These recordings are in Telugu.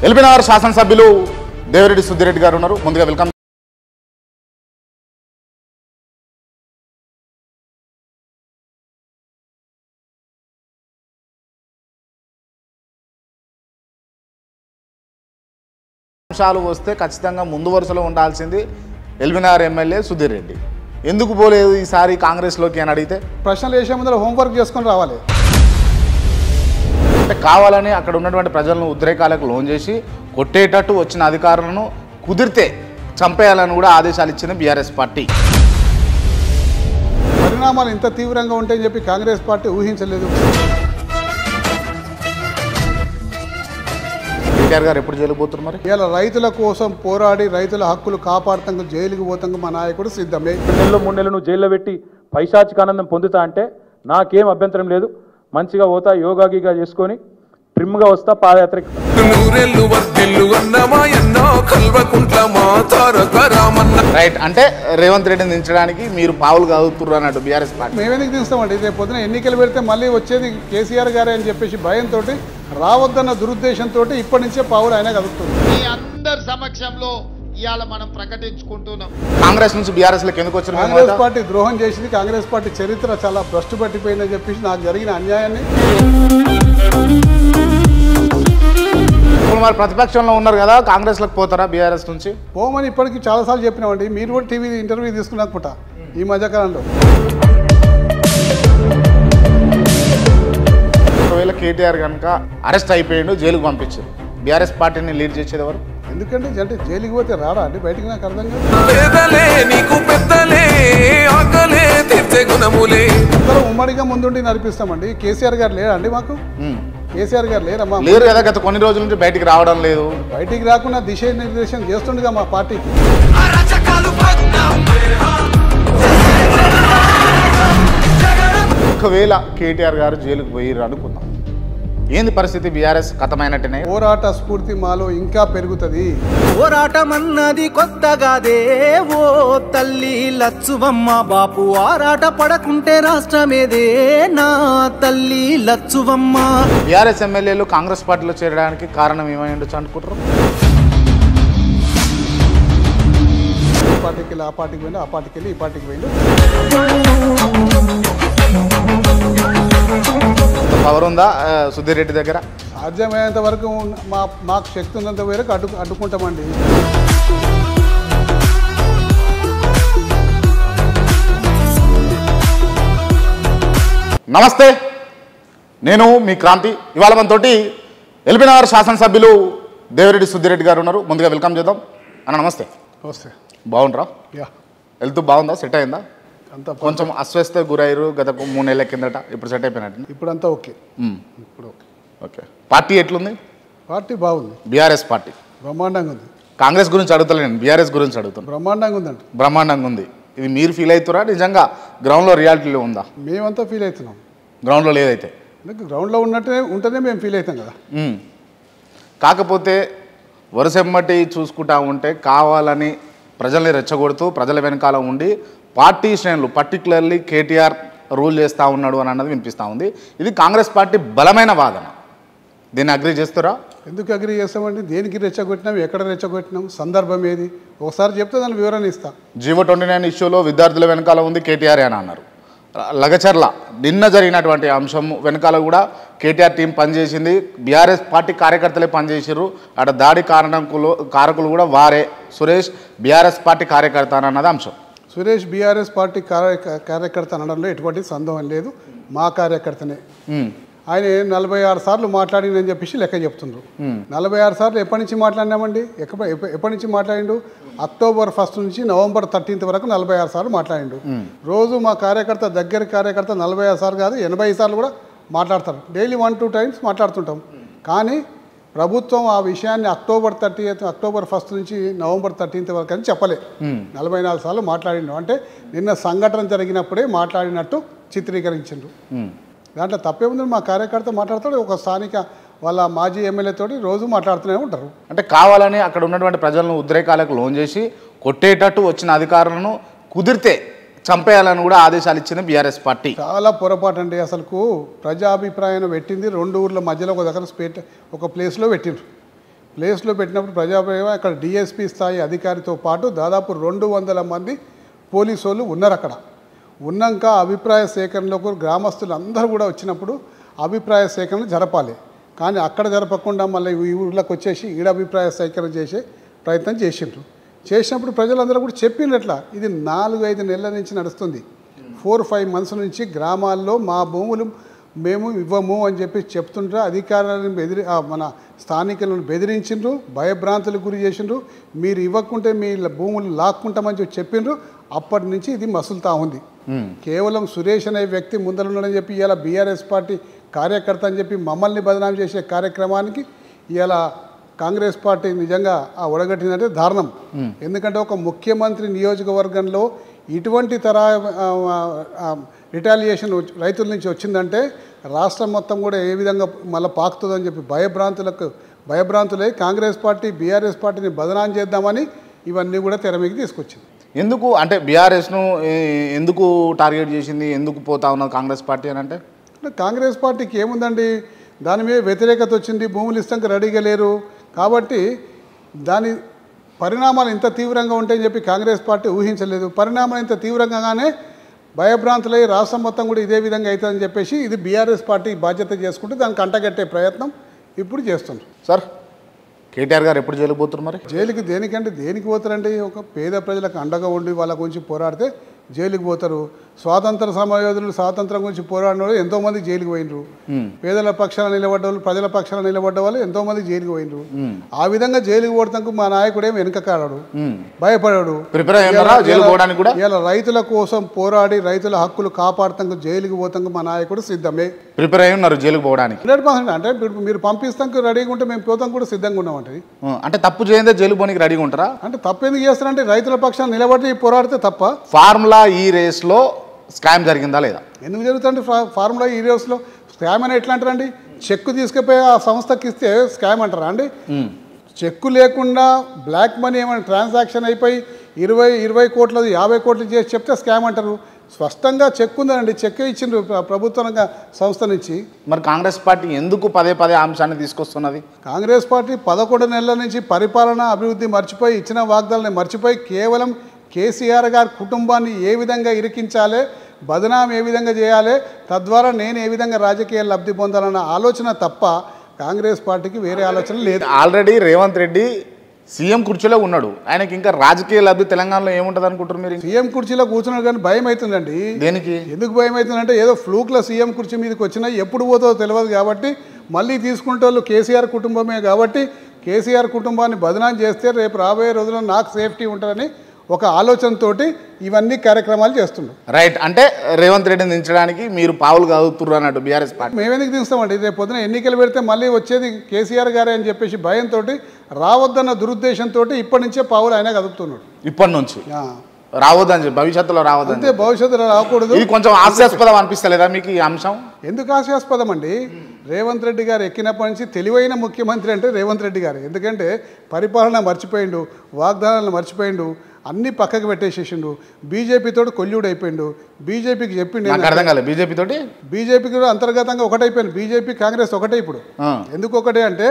ఎల్బీనగర్ శాసనసభ్యులు దేవిరెడ్డి సుద్దిరెడ్డి గారు ఉన్నారు. ముందుగా వెల్కమ్. అంశాలు వస్తే ఖచ్చితంగా ముందు వరుసలో ఉండాల్సింది ఎల్బీనగర్ ఎమ్మెల్యే సుద్దిరెడ్డి. ఎందుకు పోలేదు ఈసారి కాంగ్రెస్లోకి అని అడిగితే ప్రశ్నలు వేసే ముందర హోంవర్క్ చేసుకొని రావాలి. అంటే కావాలని అక్కడ ఉన్నటువంటి ప్రజలను ఉద్రేకాలకు లోన్ చేసి కొట్టేటట్టు వచ్చిన అధికారులను కుదిరితే చంపేయాలని కూడా ఆదేశాలు ఇచ్చింది బీఆర్ఎస్ పార్టీ. పరిణామాలు ఇంత తీవ్రంగా ఉంటాయని చెప్పి కాంగ్రెస్ పార్టీ ఊహించలేదు. కేటీఆర్ గారు ఎప్పుడు జైలుకు పోతున్నారు? మరి ఇలా రైతుల కోసం పోరాడి రైతుల హక్కులు కాపాడుతంగా జైలుకు పోతంగా మా నాయకుడు సిద్ధమే. 2 నెలలు 3 నెలలు నువ్వు జైల్లో పెట్టి పైశాచిక ఆనందం పొందుతా అంటే నాకేం అభ్యంతరం లేదు. మంచిగా పోతా, యోగా గీగా చేసుకొని ట్రిమ్గా వస్తా, పాదయాత్రకి. రైట్. అంటే రేవంత్ రెడ్డిని దించడానికి మీరు పావులు కదుతున్నారు అన్నట్టు బీఆర్ఎస్ పార్టీ. మేమెందుకు తీస్తామండి? రేపు పొద్దున ఎన్నికలు పెడితే మళ్ళీ వచ్చేది కేసీఆర్ గారే అని చెప్పేసి భయంతో, రావద్దన్న దురుద్దేశంతో ఇప్పటి నుంచే పావులు ఆయన కదుపుతుంది. మీ అందరి సమక్షంలో ఇవాళ మనం ప్రకటించుకుంటున్నాం. కాంగ్రెస్ నుంచి బీఆర్ఎస్ లోకి ఎందుకు వచ్చారు? కాంగ్రెస్ పార్టీ ద్రోహం చేసింది. కాంగ్రెస్ పార్టీ చరిత్ర చాలా భ్రష్టు పట్టిపోయిందని చెప్పేసి నాకు జరిగిన అన్యాయాన్ని. ఇప్పుడు మరి ప్రతిపక్షంలో ఉన్నారు కదా, కాంగ్రెస్ లోకి పోతారా బీఆర్ఎస్ నుంచి? పోమని ఇప్పటికీ చాలాసార్లు చెప్పినామండి. మీరు కూడా టీవీ ఇంటర్వ్యూ తీసుకున్నప్పుడు ఈ మధ్యకాలంలో. ఒకవేళ కేటీఆర్ కనుక అరెస్ట్ అయిపోయిండు, జైలుకు పంపించారు, బీఆర్ఎస్ పార్టీని లీడ్ చేసేది ఎవరు? ఎందుకంటే అంటే జైలుకి పోతే రాడా అండి బయటికి? నాకు అర్థం కాదు. అందరూ ఉమ్మడిగా ముందుండి నడిపిస్తామండి. కేసీఆర్ గారు లేరా అండి మాకు? కేసీఆర్ గారు లేరమ్మా? లేరు కదా, గత కొన్ని రోజుల నుంచి బయటికి రావడం లేదు. బయటికి రాకుండా దిశానిర్దేశం చేస్తుండగా మా పార్టీకి. ఒకవేళ కేటీఆర్ గారు జైలుకు పోయిర్రు అనుకుందాం, ఏంది పరిస్థితి? బీఆర్ఎస్ కథమైనట్టునే. పోరాట స్ఫూర్తి మాలో ఇంకా పెరుగుతుంది. పోరాటమన్నది కొత్తగాదే ఓ తల్లి లచ్చువమ్మ బాపు, ఆరాట పడకుంటే రాష్ట్రమేదే నా తల్లి లచ్చువమ్మ. బీఆర్ఎస్ ఎమ్మెల్యేలు కాంగ్రెస్ పార్టీలో చేరడానికి కారణం ఏమై ఉండొచ్చు అనుకుంటారు? ఈ పార్టీకి వెళ్ళి ఆ పార్టీకి పోయిండు, ఆ పార్టీకి వెళ్ళి ఈ పార్టీకి పోయిండు. పవర్ ఉందా సుద్దిరెడ్డి దగ్గర? సాధ్యమైనంత వరకు మాకు శక్తి ఉన్నంత వరకు అడ్డుకుంటామండి. నమస్తే, నేను మీ క్రాంతి. ఇవాళ మనతోటి ఎల్బీనగర్ శాసనసభ్యులు దేవిరెడ్డి సుద్దిరెడ్డి గారు ఉన్నారు. ముందుగా వెల్కమ్ చేద్దాం అన్న. నమస్తే. నమస్తే. బాగుండ్రా? యా. హెల్త్ బాగుందా? సెట్ అయిందా? అంతా కొంచెం అస్వస్థ గురయ్యారు గత 3 నెలల కిందట, ఇప్పుడు సెట్ అయిపోయినట్టు? ఇప్పుడంతా ఓకే. ఇప్పుడు ఓకే. ఓకే. పార్టీ ఎట్లుంది? పార్టీ బాగుంది. బీఆర్ఎస్ పార్టీ బ్రహ్మాండంగా ఉంది. కాంగ్రెస్ గురించి అడుగుతలేను, బీఆర్ఎస్ గురించి అడుగుతాను. బ్రహ్మాండంగా ఉందండి. బ్రహ్మాండంగా ఉంది. ఇది మీరు ఫీల్ అవుతారా? నిజంగా గ్రౌండ్లో రియాలిటీలో ఉందా? మేమంతా ఫీల్ అవుతున్నాం. గ్రౌండ్లో లేదైతే? గ్రౌండ్లో ఉంటేనే మేము ఫీల్ అవుతాం కదా. కాకపోతే వరుసెమ్మటి చూసుకుంటా ఉంటే కావాలని ప్రజల్ని రెచ్చగొడుతూ ప్రజల వెనకాల ఉండి పార్టీ శ్రేణులు, పర్టికులర్లీ కేటీఆర్ రూల్ చేస్తూ ఉన్నాడు అని అన్నది వినిపిస్తూ ఉంది. ఇది కాంగ్రెస్ పార్టీ బలమైన వాదన. దీన్ని అగ్రీ చేస్తారా? ఎందుకు అగ్రీ చేస్తామండి? దేనికి రెచ్చగొట్టినాం, ఎక్కడ రెచ్చగొట్టినాం, సందర్భం ఏది ఒకసారి చెప్తే దాని వివరణ ఇస్తా. జీవో 29 ఇష్యూలో విద్యార్థుల వెనకాల ఉంది కేటీఆర్ అని అన్నారు. లగచర్ల నిన్న జరిగినటువంటి అంశం వెనకాల కూడా కేటీఆర్ టీం పనిచేసింది, బీఆర్ఎస్ పార్టీ కార్యకర్తలే పనిచేసారు. అక్కడ దాడి కారకులు కూడా వారే. సురేష్ బీఆర్ఎస్ పార్టీ కార్యకర్త అని అన్నది అంశం. సురేష్ బీఆర్ఎస్ పార్టీ కార్యకర్త అనడంలో ఎటువంటి సందేహం లేదు. మా కార్యకర్తనే. ఆయన 46 సార్లు మాట్లాడిందని చెప్పేసి లెక్క చెప్తున్నారు. 46 సార్లు ఎప్పటి నుంచి మాట్లాడినామండి? ఎప్పటి నుంచి మాట్లాడిండు? అక్టోబర్ 1 నుంచి నవంబర్ 13 వరకు 46 సార్లు మాట్లాడిండు. రోజు మా కార్యకర్త, దగ్గర కార్యకర్త 46 సార్లు కాదు 80 సార్లు కూడా మాట్లాడతారు. డైలీ 1-2 టైమ్స్ మాట్లాడుతుంటాం. కానీ ప్రభుత్వం ఆ విషయాన్ని అక్టోబర్ 1 నుంచి నవంబర్ 13 వరకు అని చెప్పలే. 44 సార్లు మాట్లాడిండు. అంటే నిన్న సంఘటన జరిగినప్పుడే మాట్లాడినట్టు చిత్రీకరించిండు. దాంట్లో తప్పే ఉంది. మా కార్యకర్త మాట్లాడతాడు, ఒక స్థానిక వాళ్ళ మాజీ ఎమ్మెల్యే తోటి రోజు మాట్లాడుతూనే ఉంటారు. అంటే కావాలని అక్కడ ఉన్నటువంటి ప్రజలను ఉద్రేకాలకు లోన్ చేసి కొట్టేటట్టు వచ్చిన అధికారులను కుదిరితే చంపేయాలని కూడా ఆదేశాలు ఇచ్చింది బీఆర్ఎస్ పార్టీ. చాలా పొరపాటు అండి. అసలుకు ప్రజాభిప్రాయం పెట్టింది 2 ఊర్ల మధ్యలో ఒక దగ్గర ఒక ప్లేస్లో పెట్టిండ్రు. ప్లేస్లో పెట్టినప్పుడు ప్రజాప్రయోగం అక్కడ డిఎస్పీ స్థాయి అధికారితో పాటు దాదాపు 200 మంది పోలీసు వాళ్ళు ఉన్నారు అక్కడ. ఉన్నాక అభిప్రాయ సేకరణలకు గ్రామస్తులు అందరూ కూడా వచ్చినప్పుడు అభిప్రాయ సేకరణ జరపాలి. కానీ అక్కడ జరపకుండా మళ్ళీ ఈ ఊళ్ళకి వచ్చేసి ఈడ అభిప్రాయ సేకరణ చేసే ప్రయత్నం చేసిండ్రు. చేసినప్పుడు ప్రజలందరూ కూడా చెప్పిండ్రు ఎట్లా, ఇది 4-5 నెలల నుంచి నడుస్తుంది. 4-5 మంత్స్ నుంచి గ్రామాల్లో మా భూములు మేము ఇవ్వము అని చెప్పి చెప్తుండ్రు. అధికారులను మన స్థానికులను బెదిరించిండ్రు, భయభ్రాంతులకు గురి చేసిండ్రు. మీరు ఇవ్వకుంటే మీ భూములు లాక్కుంటామని చెప్పి చెప్పిండ్రు. అప్పటి నుంచి ఇది మసులుతా ఉంది. కేవలం సురేష్ అనే వ్యక్తి ముందరున్నాడని చెప్పి ఇలా బీఆర్ఎస్ పార్టీ కార్యకర్త అని చెప్పి మమ్మల్ని బదనాం చేసే కార్యక్రమానికి ఇలా కాంగ్రెస్ పార్టీ నిజంగా ఒడగట్టిందంటే దారుణం. ఎందుకంటే ఒక ముఖ్యమంత్రి నియోజకవర్గంలో ఇటువంటి రిటాలియేషన్ రైతుల నుంచి వచ్చిందంటే రాష్ట్రం మొత్తం కూడా ఏ విధంగా మళ్ళీ పాకుతుందని చెప్పి భయభ్రాంతులై కాంగ్రెస్ పార్టీ బీఆర్ఎస్ పార్టీని బదనాం చేద్దామని ఇవన్నీ కూడా తెర మీదకి తీసుకొచ్చింది. ఎందుకు అంటే బీఆర్ఎస్ను ఎందుకు టార్గెట్ చేసింది, ఎందుకు పోతా ఉన్నది కాంగ్రెస్ పార్టీ అని అంటే కాంగ్రెస్ పార్టీకి ఏముందండి, దాని మీద వ్యతిరేకత వచ్చింది, భూములు ఇస్తానికి రెడీగా లేరు కాబట్టి దాని పరిణామాలు ఇంత తీవ్రంగా ఉంటాయని చెప్పి కాంగ్రెస్ పార్టీ ఊహించలేదు. పరిణామాలు ఇంత తీవ్రంగానే భయభ్రాంతులై రాష్ట్రం మొత్తం కూడా ఇదే విధంగా అవుతుందని చెప్పేసి ఇది బీఆర్ఎస్ పార్టీ బాధ్యత చేసుకుంటూ దాన్ని కంటగట్టే ప్రయత్నం ఇప్పుడు చేస్తున్నారు. సార్ కేటీఆర్ గారు ఎప్పుడు జైలుకు పోతున్నారు? మరి జైలుకి దేనికి పోతారండి? ఒక పేద ప్రజలకు అండగా ఉండి వాళ్ళ గురించి పోరాడితే జైలుకి పోతారు. స్వాతంత్ర సమరయోధులు స్వాతంత్రం గురించి పోరాడిన వాళ్ళు ఎంతోమంది జైలుకి పోయినరు. పేదల పక్షాన నిలబడ్డ వాళ్ళు, ప్రజల పక్షాన నిలబడ్డ వాళ్ళు ఎంతోమంది జైలుకి పోయినరు. ఆ విధంగా జైలుకి పోవడానికి మా నాయకుడు ఏమి వెనుకకాడాడు, భయపడాడు. ఇలా రైతుల కోసం పోరాడి రైతుల హక్కులు కాపాడుతానికి జైలుకి పోతానికి మా నాయకుడు సిద్ధమే, ప్రిపేర్ అయి ఉన్నారు జైలుకి పోవడానికి. 100%. అంటే మీరు పంపిస్తానికి రెడీగా ఉంటే మేము పోతాం కూడా సిద్ధంగా ఉన్నామంటే. అంటే తప్పు చేయందే జైలుకి పోనీకి రెడీగా ఉంటారా? అంటే తప్పు ఎందుకు చేస్తారంటే రైతుల పక్షాన నిలబడి పోరాడితే తప్ప. ఫార్ములా ఈ రేస్లో స్కామ్ జరిగిందా లేదా? ఎందుకు జరుగుతుంది? ఫార్ములా ఈ రేస్లో స్కామ్ అని ఎట్లా అంటారండి? చెక్కు తీసుకుపోయి ఆ సంస్థకి ఇస్తే స్కామ్ అంటారా అండి? చెక్కు లేకుండా బ్లాక్ మనీ ఏమైనా ట్రాన్సాక్షన్ అయిపోయి 20 కోట్లు 50 కోట్లు చేసి చెప్తే స్కామ్ అంటారు. స్పష్టంగా చెక్ ఉందండి, చెక్ ఇచ్చిండ్రు ప్రభుత్వ సంస్థ నుంచి. మరి కాంగ్రెస్ పార్టీ ఎందుకు పదే అంశాన్ని తీసుకొస్తున్నది? కాంగ్రెస్ పార్టీ 11 నెలల నుంచి పరిపాలన అభివృద్ధి మర్చిపోయి ఇచ్చిన వాగ్దానాన్ని మర్చిపోయి కేవలం కేసీఆర్ గారి కుటుంబాన్ని ఏ విధంగా ఇరికించాలి, బదనాం ఏ విధంగా చేయాలి, తద్వారా నేను ఏ విధంగా రాజకీయ లబ్ధి పొందాలన్న ఆలోచన తప్ప కాంగ్రెస్ పార్టీకి వేరే ఆలోచన లేదు. ఆల్రెడీ రేవంత్ రెడ్డి సీఎం కుర్చీలో ఉన్నాడు, ఆయనకి ఇంకా రాజకీయ లబ్ధి తెలంగాణలో ఏముంటుంది అనుకుంటారు మీరు? సీఎం కుర్చీలో కూర్చున్నాడు కానీ భయం అవుతుందండి. దేనికి? ఎందుకు భయం అవుతుందంటే ఏదో ఫ్లూక్లో సీఎం కుర్చీ మీదకి వచ్చినా ఎప్పుడు పోతుందో తెలియదు కాబట్టి మళ్ళీ తీసుకుంటే వాళ్ళు కేసీఆర్ కుటుంబమే కాబట్టి కేసీఆర్ కుటుంబాన్ని బదనాం చేస్తే రేపు రాబోయే రోజుల్లో నాకు సేఫ్టీ ఉంటుందని ఒక ఆలోచనతోటి ఇవన్నీ కార్యక్రమాలు చేస్తున్నారు. రైట్. అంటే రేవంత్ రెడ్డిని దించడానికి మీరు పావులు కదుగుతున్నారు అన్నట్టు బీఆర్ఎస్ పార్టీ. మేమెందుకు దించుతామండి? రేపు పొద్దున ఎన్నికలు పెడితే మళ్ళీ వచ్చేది కేసీఆర్ గారే అని చెప్పేసి భయంతో రావద్దన్న దురుద్దేశంతో ఇప్పటి నుంచే పావులు ఆయన కదుపుతున్నాడు. ఇప్పటి నుంచి రావద్దని చెప్పి భవిష్యత్తులో రావద్దని. అంతే, భవిష్యత్తులో రాకూడదు. ఇది కొంచెం హాస్యాస్పదం అనిపిస్తలేదా మీకు ఈ అంశం? ఎందుకు హాస్యాస్పదం అండి? రేవంత్ రెడ్డి గారు ఎక్కినప్పటి నుంచి తెలివైన ముఖ్యమంత్రి అంటే రేవంత్ రెడ్డి గారు. ఎందుకంటే పరిపాలన మర్చిపోయిండు, వాగ్దానాలను మర్చిపోయిండు, అన్ని పక్కకు పెట్టేసేసిండు, బీజేపీతో కొల్లుడు అయిపోయిండు. బీజేపీకి చెప్పిండు, అర్థం కాలేదు. బీజేపీకి కూడా అంతర్గతంగా ఒకటైపోయింది. బీజేపీ కాంగ్రెస్ ఒకటే ఇప్పుడు. ఎందుకు ఒకటే అంటే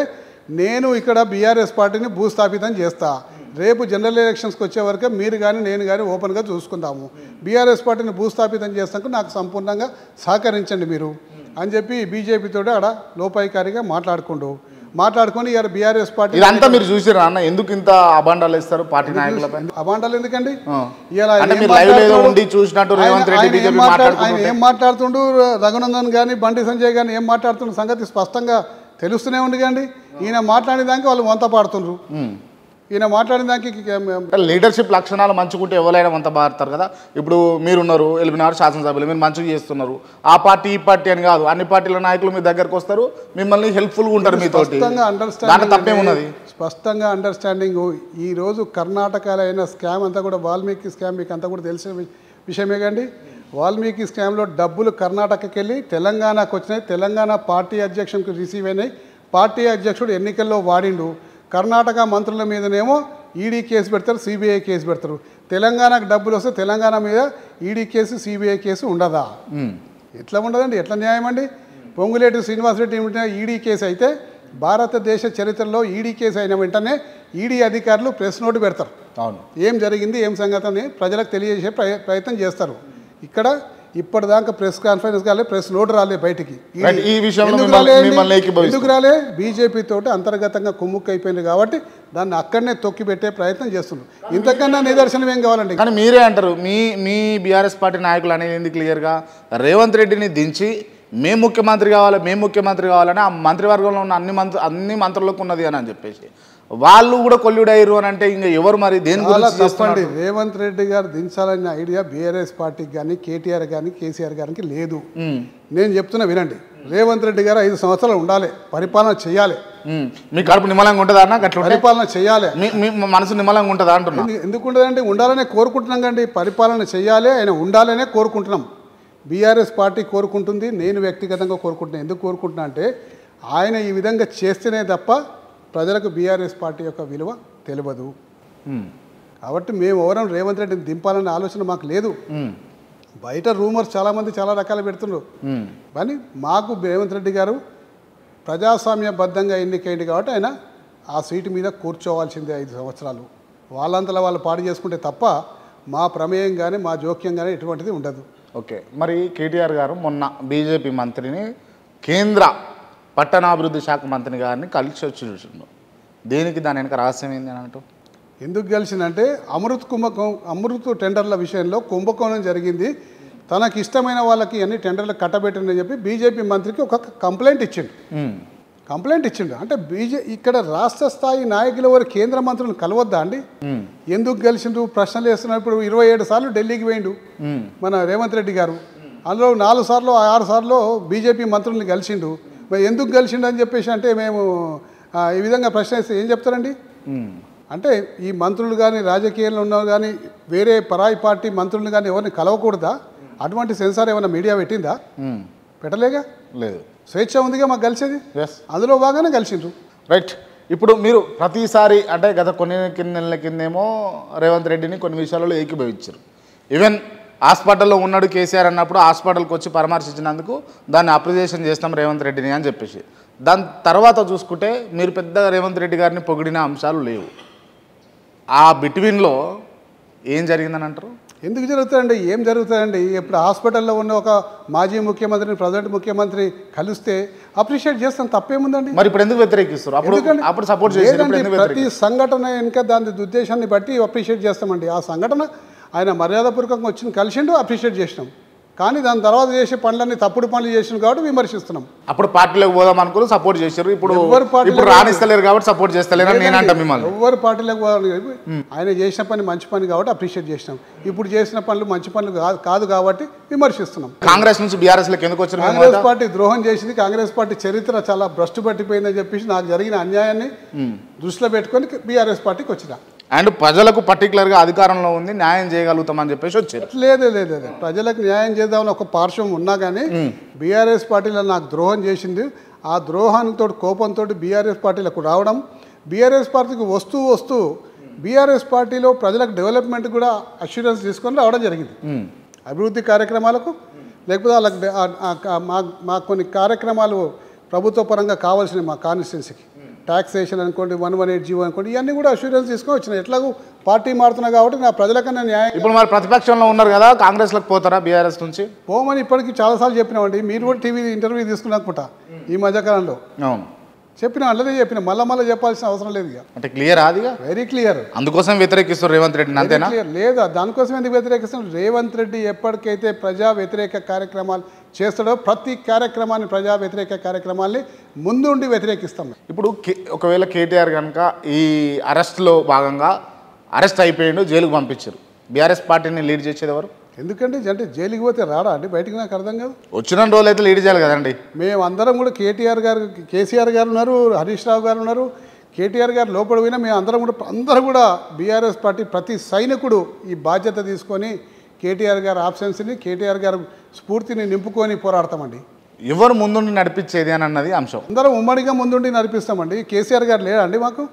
నేను ఇక్కడ బీఆర్ఎస్ పార్టీని భూస్థాపితం చేస్తా, రేపు జనరల్ ఎలక్షన్స్కి వచ్చే వరకు మీరు కానీ నేను కానీ ఓపెన్గా చూసుకుందాము, బీఆర్ఎస్ పార్టీని భూస్థాపితం చేస్తాక నాకు సంపూర్ణంగా సహకరించండి మీరు అని చెప్పి బీజేపీతో ఆడ లోపాయికారిగా మాట్లాడుకొని ఇక బీఆర్ఎస్ పార్టీ. ఇదంతా మీరు చూసిరా అన్న? ఎందుకు ఇంత అబాండాలు ఇస్తారు పార్టీ నాయకులపై? అబాండాలు ఎందుకండి? ఆయన ఏం మాట్లాడుతుండు, రఘునందన్ కానీ బండి సంజయ్ కానీ ఏం మాట్లాడుతుండ్రు సంగతి స్పష్టంగా తెలుస్తూనే ఉంది కండి. ఈయన మాట్లాడిన దానికి వాళ్ళు వంత పాడుతుండ్రు. ఈయన మాట్లాడిన దానికి లీడర్షిప్ లక్షణాలు మంచుకుంటే ఎవరైనా వంత పాడతారు కదా. ఇప్పుడు మీరున్నారు, ఎలిమినారు శాసనసభ్యులు, మీరు మంచిగా చేస్తున్నారు. ఆ పార్టీ ఈ పార్టీ అని కాదు, అన్ని పార్టీల నాయకులు మీ దగ్గరకు వస్తారు, మిమ్మల్ని హెల్ప్ఫుల్గా ఉంటారు, మీతో స్పష్టంగా అండర్స్టాండింగ్. ఈరోజు కర్ణాటకలో అయిన స్కామ్ అంతా కూడా వాల్మీకి స్కామ్ మీకు అంతా కూడా తెలిసిన విషయమే కండి. వాల్మీకి స్కామ్లో డబ్బులు కర్ణాటకకి వెళ్ళి తెలంగాణకు వచ్చినాయి, తెలంగాణ పార్టీ అధ్యక్షునికి రిసీవ్ అయినాయి, పార్టీ అధ్యక్షుడు ఎన్నికల్లో వాడిండు. కర్ణాటక మంత్రుల మీదనేమో ఈడీ కేసు పెడతారు, సిబిఐ కేసు పెడతారు. తెలంగాణకు డబ్బులు వస్తే తెలంగాణ మీద ఈడీ కేసు సిబిఐ కేసు ఉండదా? ఎట్లా ఉండదండి? ఎట్లా న్యాయం అండి? పొంగులేటి శ్రీనివాసరెడ్డి ఈడీ కేసు అయితే భారతదేశ చరిత్రలో ఈడీ కేసు అయిన వెంటనే ఈడీ అధికారులు ప్రెస్ నోట్ పెడతారు. అవును. ఏం జరిగింది ఏం సంగతి అని ప్రజలకు తెలియజేసే ప్రయత్నం చేస్తారు. ఇక్కడ ఇప్పటిదాకా ప్రెస్ కాన్ఫరెన్స్ కాలే, ప్రెస్ నోట్ రాలే బయటికి. ఈ విషయంలో ఎందుకు రాలే? బీజేపీ తోటి అంతర్గతంగా కుమ్ముక్కు అయిపోయింది కాబట్టి దాన్ని అక్కడనే తొక్కి పెట్టే ప్రయత్నం చేస్తున్నారు. ఇంతకన్నా నిదర్శనం ఏం కావాలండి? కానీ మీరే అంటారు, మీ బీఆర్ఎస్ పార్టీ నాయకులు అనేది ఏంది క్లియర్గా రేవంత్ రెడ్డిని దించి మేము ముఖ్యమంత్రి కావాలని ఆ మంత్రివర్గంలో ఉన్న అన్ని మంత్రులకు ఉన్నది అని చెప్పేసి వాళ్ళు కూడా కొల్లుడయ్యారు అని అంటే ఇంకా ఎవరు మరి దేని గురించి చెప్పండి? రేవంత్ రెడ్డి గారు దించాలనే ఐడియా బీఆర్ఎస్ పార్టీకి కానీ కేటీఆర్ కానీ కేసీఆర్ గారికి లేదు. నేను చెప్తున్నా వినండి. రేవంత్ రెడ్డి గారు 5 సంవత్సరాలు ఉండాలి, పరిపాలన చేయాలి. మీ కడుపు నిమ్మలంగా ఉంటుందా అన్న? అట్లా పరిపాలన చేయాలి. మీ మనసు నిమ్మలంగా ఉంటుందా అంటున్నా? ఎందుకు ఉండదంటే ఉండాలనే కోరుకుంటున్నాం కండి. పరిపాలన చేయాలి, ఆయన ఉండాలనే కోరుకుంటున్నాం. బీఆర్ఎస్ పార్టీ కోరుకుంటుంది, నేను వ్యక్తిగతంగా కోరుకుంటున్నాను. ఎందుకు కోరుకుంటున్నా అంటే ఆయన ఈ విధంగా చేస్తేనే తప్ప ప్రజలకు బీఆర్ఎస్ పార్టీ యొక్క విలువ తెలియదు. కాబట్టి మేము ఎవరం రేవంత్ రెడ్డిని దింపాలనే ఆలోచన మాకు లేదు. బయట రూమర్స్ చాలామంది చాలా రకాలు పెడుతున్నారు. కానీ మాకు రేవంత్ రెడ్డి గారు ప్రజాస్వామ్యబద్ధంగా ఎన్నికైంది కాబట్టి ఆయన ఆ సీటు మీద కూర్చోవాల్సిందే 5 సంవత్సరాలు. వాళ్ళంతలా వాళ్ళు పాడు చేసుకుంటే తప్ప మా ప్రమేయం కానీ మా జోక్యం కానీ ఎటువంటిది ఉండదు. ఓకే. మరి కేటీఆర్ గారు మొన్న బీజేపీ మంత్రిని కేంద్ర పట్టణాభివృద్ధి శాఖ మంత్రి గారిని కలిసి వచ్చి చూసిండు. దేనికి దాని వెనక రహస్యం ఏంది అని అంటూ? ఎందుకు కలిసిందంటే అమృత్ టెండర్ల విషయంలో కుంభకోణం జరిగింది, తనకు ఇష్టమైన వాళ్ళకి అన్ని టెండర్లు కట్టబెట్టిందని చెప్పి బీజేపీ మంత్రికి ఒక కంప్లైంట్ ఇచ్చిండు. అంటే ఇక్కడ రాష్ట్ర స్థాయి నాయకులు ఎవరు కేంద్ర మంత్రులను కలవద్దా అండి? ఎందుకు కలిసిండు ప్రశ్నలు వేస్తున్నారు. ఇప్పుడు 27 సార్లు ఢిల్లీకి పోయిండు మన రేవంత్ రెడ్డి గారు. అందులో 4 సార్లు 6 సార్లు బీజేపీ మంత్రుల్ని కలిసిండు. మరి ఎందుకు కలిసిండు అని చెప్పేసి అంటే మేము ఈ విధంగా ప్రశ్న వేస్తే ఏం చెప్తారండి? అంటే ఈ మంత్రులు కానీ రాజకీయాల్లో ఉన్నవారు కానీ వేరే పరాయి పార్టీ మంత్రులను కానీ ఎవరిని కలవకూడదా? అటువంటి సెన్సార్ ఏమైనా మీడియా పెట్టిందా? పెట్టలేగా. లేదు. స్వేచ్ఛ ఉందిగా మాకు కలిసేది. అందులో బాగానే కలిసిండ్రు. రైట్. ఇప్పుడు మీరు ప్రతిసారి అంటే గత కొన్ని నెలల కిందేమో రేవంత్ రెడ్డిని కొన్ని విషయాలలో ఏకీభవించారు. ఈవెన్ హాస్పిటల్లో ఉన్నాడు కేసీఆర్ అన్నప్పుడు హాస్పిటల్కి వచ్చి పరామర్శించినందుకు దాన్ని అప్రిసియేషన్ చేస్తాం రేవంత్ రెడ్డిని అని చెప్పేసి, దాని తర్వాత చూసుకుంటే మీరు పెద్దగా రేవంత్ రెడ్డి గారిని పొగిడిన అంశాలు లేవు. ఆ బిట్వీన్లో ఏం జరిగిందని అంటారు? ఎందుకు జరుగుతుందండి? ఏం జరుగుతుందండి? ఇప్పుడు హాస్పిటల్లో ఉన్న ఒక మాజీ ముఖ్యమంత్రిని ప్రజెంట్ ముఖ్యమంత్రి కలిస్తే అప్రిషియేట్ చేస్తాం, తప్పేముందండి? మరి ఇప్పుడు ఎందుకు వ్యతిరేకిస్తారు? అప్పుడు సపోర్ట్ చేయండి. ప్రతి సంఘటన వెనుక దాని ఉద్దేశాన్ని బట్టి అప్రిషియేట్ చేస్తామండి. ఆ సంఘటన ఆయన మర్యాదపూర్వకంగా వచ్చి కలిసిండు, అప్రిషియేట్ చేసినాం. కానీ దాని తర్వాత చేసే పనులన్నీ తప్పుడు పనులు చేసినాం కాబట్టి విమర్శిస్తున్నాం. అప్పుడు పార్టీలోకి పోదాం అనుకుని సపోర్ట్ చేశారు, ఇప్పుడు రాణిస్తలేరు కాబట్టి సపోర్ట్ చేస్తలేరు అని నేను అంటాను. మిమ్మల్ని ఎవరు పార్టీలోకి పోదాం, ఆయన చేసిన పని మంచి పని కాబట్టి అప్రిషియేట్ చేసినాం. ఇప్పుడు చేసిన పనులు మంచి పనులు కాదు కాబట్టి విమర్శిస్తున్నాం. కాంగ్రెస్ నుంచి బీఆర్ఎస్లోకి ఎందుకు వచ్చారు? కాంగ్రెస్ పార్టీ ద్రోహం చేసింది, కాంగ్రెస్ పార్టీ చరిత్ర చాలా భ్రష్టు పట్టిపోయిందని చెప్పేసి నాకు జరిగిన అన్యాయాన్ని దృష్టిలో పెట్టుకొని బీఆర్ఎస్ పార్టీకి వచ్చిన. అండ్ ప్రజలకు పర్టికులర్గా అధికారంలో ఉంది, న్యాయం చేయగలుగుతామని చెప్పేసి వచ్చారు. లేదు, ప్రజలకు న్యాయం చేద్దామని ఒక పార్శ్వం ఉన్నా కానీ బీఆర్ఎస్ పార్టీలో నాకు ద్రోహం చేసింది. ఆ ద్రోహానితో కోపంతో బీఆర్ఎస్ పార్టీలకు రావడం, బీఆర్ఎస్ పార్టీకి వస్తూ బీఆర్ఎస్ పార్టీలో ప్రజలకు డెవలప్మెంట్ కూడా అష్యూరెన్స్ తీసుకొని రావడం జరిగింది. అభివృద్ధి కార్యక్రమాలకు లేకపోతే వాళ్ళకి మా కొన్ని కార్యక్రమాలు ప్రభుత్వ పరంగా కావాల్సినవి మా కాన్స్టిట్యున్సీకి, ట్యాక్సేషన్ అనుకోండి, 118 అనుకోండి, ఇవన్నీ కూడా అష్యూరెన్స్ తీసుకొని వచ్చినాయి. ఎట్లాగూ పార్టీ మారుతున్నా కాబట్టి నా ప్రజలకన్నా న్యాయం. ఇప్పుడు మరి ప్రతిపక్షంలో ఉన్నారు కదా, కాంగ్రెస్లోకి పోతారా బీఆర్ఎస్ నుంచి? పోమని ఇప్పటికీ చాలాసార్లు చెప్పినామండి. మీరు కూడా టీవీ ఇంటర్వ్యూ తీసుకున్నానుకుంటా ఈ మధ్యకాలంలో. అవును, చెప్పినా అల్లదే చెప్పిన, మళ్ళీ చెప్పాల్సిన అవసరం లేదు. ఇక అంటే క్లియర్ అదిగా, వెరీ క్లియర్. అందుకోసం వ్యతిరేకిస్తారు రేవంత్ రెడ్డిని, అంతేనా? లేదా దానికోసం ఎందుకు వ్యతిరేకిస్తాం? రేవంత్ రెడ్డి ఎప్పటికైతే ప్రజా వ్యతిరేక కార్యక్రమాలు చేస్తాడో ప్రతి కార్యక్రమాన్ని, ప్రజా వ్యతిరేక కార్యక్రమాల్ని ముందుండి వ్యతిరేకిస్తాం. ఇప్పుడు ఒకవేళ కేటీఆర్ కనుక ఈ అరెస్ట్లో భాగంగా అరెస్ట్ అయిపోయిండు, జైలుకు పంపించారు, బీఆర్ఎస్ పార్టీని లీడ్ చేసేది ఎవరు? ఎందుకంటే అంటే జైలుకి పోతే రాడా అండి బయటికి? నాకు అర్థం కాదు. వచ్చిన రోజులు అయితే లీడ్ చేయాలి కదండి. మేము అందరం కూడా కేసీఆర్ గారు ఉన్నారు, హరీష్ రావు గారు ఉన్నారు, కేటీఆర్ గారు లోపల పోయినా మేము అందరూ కూడా బీఆర్ఎస్ పార్టీ ప్రతి సైనికుడు ఈ బాధ్యత తీసుకొని కేటీఆర్ గారు ఆబ్సెన్స్ని, కేటీఆర్ గారు స్ఫూర్తిని నింపుకొని పోరాడతామండి. ఎవరు ముందుండి నడిపించేది అని అన్నది అంశం. అందరం ఉమ్మడిగా ముందుండి నడిపిస్తామండి. కేసీఆర్ గారు లేరండి మాకు?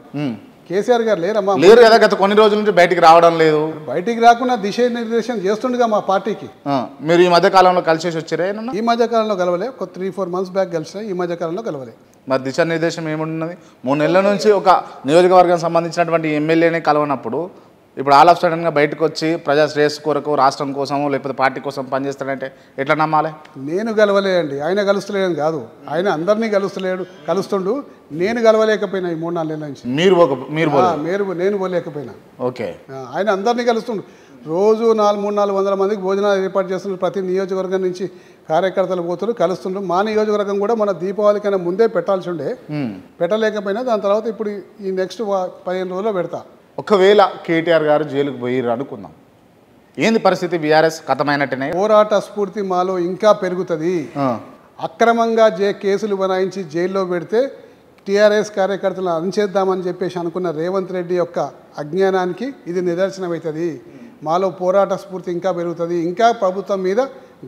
కేసీఆర్ గారు లేరమ్మా? లేరు కదా, గత కొన్ని రోజుల నుంచి బయటికి రావడం లేదు. బయటికి రాకుండా దిశానిర్దేశం చేస్తుండగా మా పార్టీకి. మీరు ఈ మధ్య కాలంలో కలిసేసి వచ్చారే? ఈ మధ్య కాలంలో కలవలే, ఒక 3-4 మంత్స్ బ్యాక్ కలిసిన, ఈ మధ్య కాలంలో కలవలే. మరి దిశానిర్దేశం ఏమున్నది? 3 నెలల నుంచి ఒక నియోజకవర్గానికి సంబంధించినటువంటి ఎమ్మెల్యేనే కలవనప్పుడు ఇప్పుడు ఆల్ ఆఫ్ సడన్గా బయటకు వచ్చి ప్రజా శ్రేయస్సు కొరకు రాష్ట్రం కోసమో లేకపోతే పార్టీ కోసం పనిచేస్తాడంటే ఎట్లా నమ్మాలి? నేను గెలవలేదండి, ఆయన కలుస్తలేదని కాదు, ఆయన అందరినీ కలుస్తుండు. నేను గెలవలేకపోయినా ఈ 3-4 నెలల నుంచి. నేను పోలేకపోయినా. ఓకే, ఆయన అందరినీ కలుస్తుండు. రోజు 300-400 మందికి భోజనాలు ఏర్పాటు చేస్తున్నారు. ప్రతి నియోజకవర్గం నుంచి కార్యకర్తలు పోతున్నారు, కలుస్తుండ్రు. మా నియోజకవర్గం కూడా మన దీపావళి కన్నా ముందే పెట్టాల్సి ఉండే, పెట్టలేకపోయినా దాని తర్వాత ఇప్పుడు ఈ నెక్స్ట్ 15 రోజుల్లో పెడతా. ఒకవేళ కేటీఆర్ గారు జైలుకు పోయిర్రు అనుకుందాం, ఏంది పరిస్థితి? బీఆర్ఎస్ కథమైనట్టునే. పోరాట స్ఫూర్తి మాలో ఇంకా పెరుగుతుంది. అక్రమంగా కేసులు బనాయించి జైల్లో పెడితే టీఆర్ఎస్ కార్యకర్తలను అణచేద్దామని చెప్పేసి అనుకున్న రేవంత్ రెడ్డి యొక్క అజ్ఞానానికి ఇది నిదర్శనమవుతుంది. మాలో పోరాట స్ఫూర్తి ఇంకా పెరుగుతుంది. ఇంకా ప్రభుత్వం మీద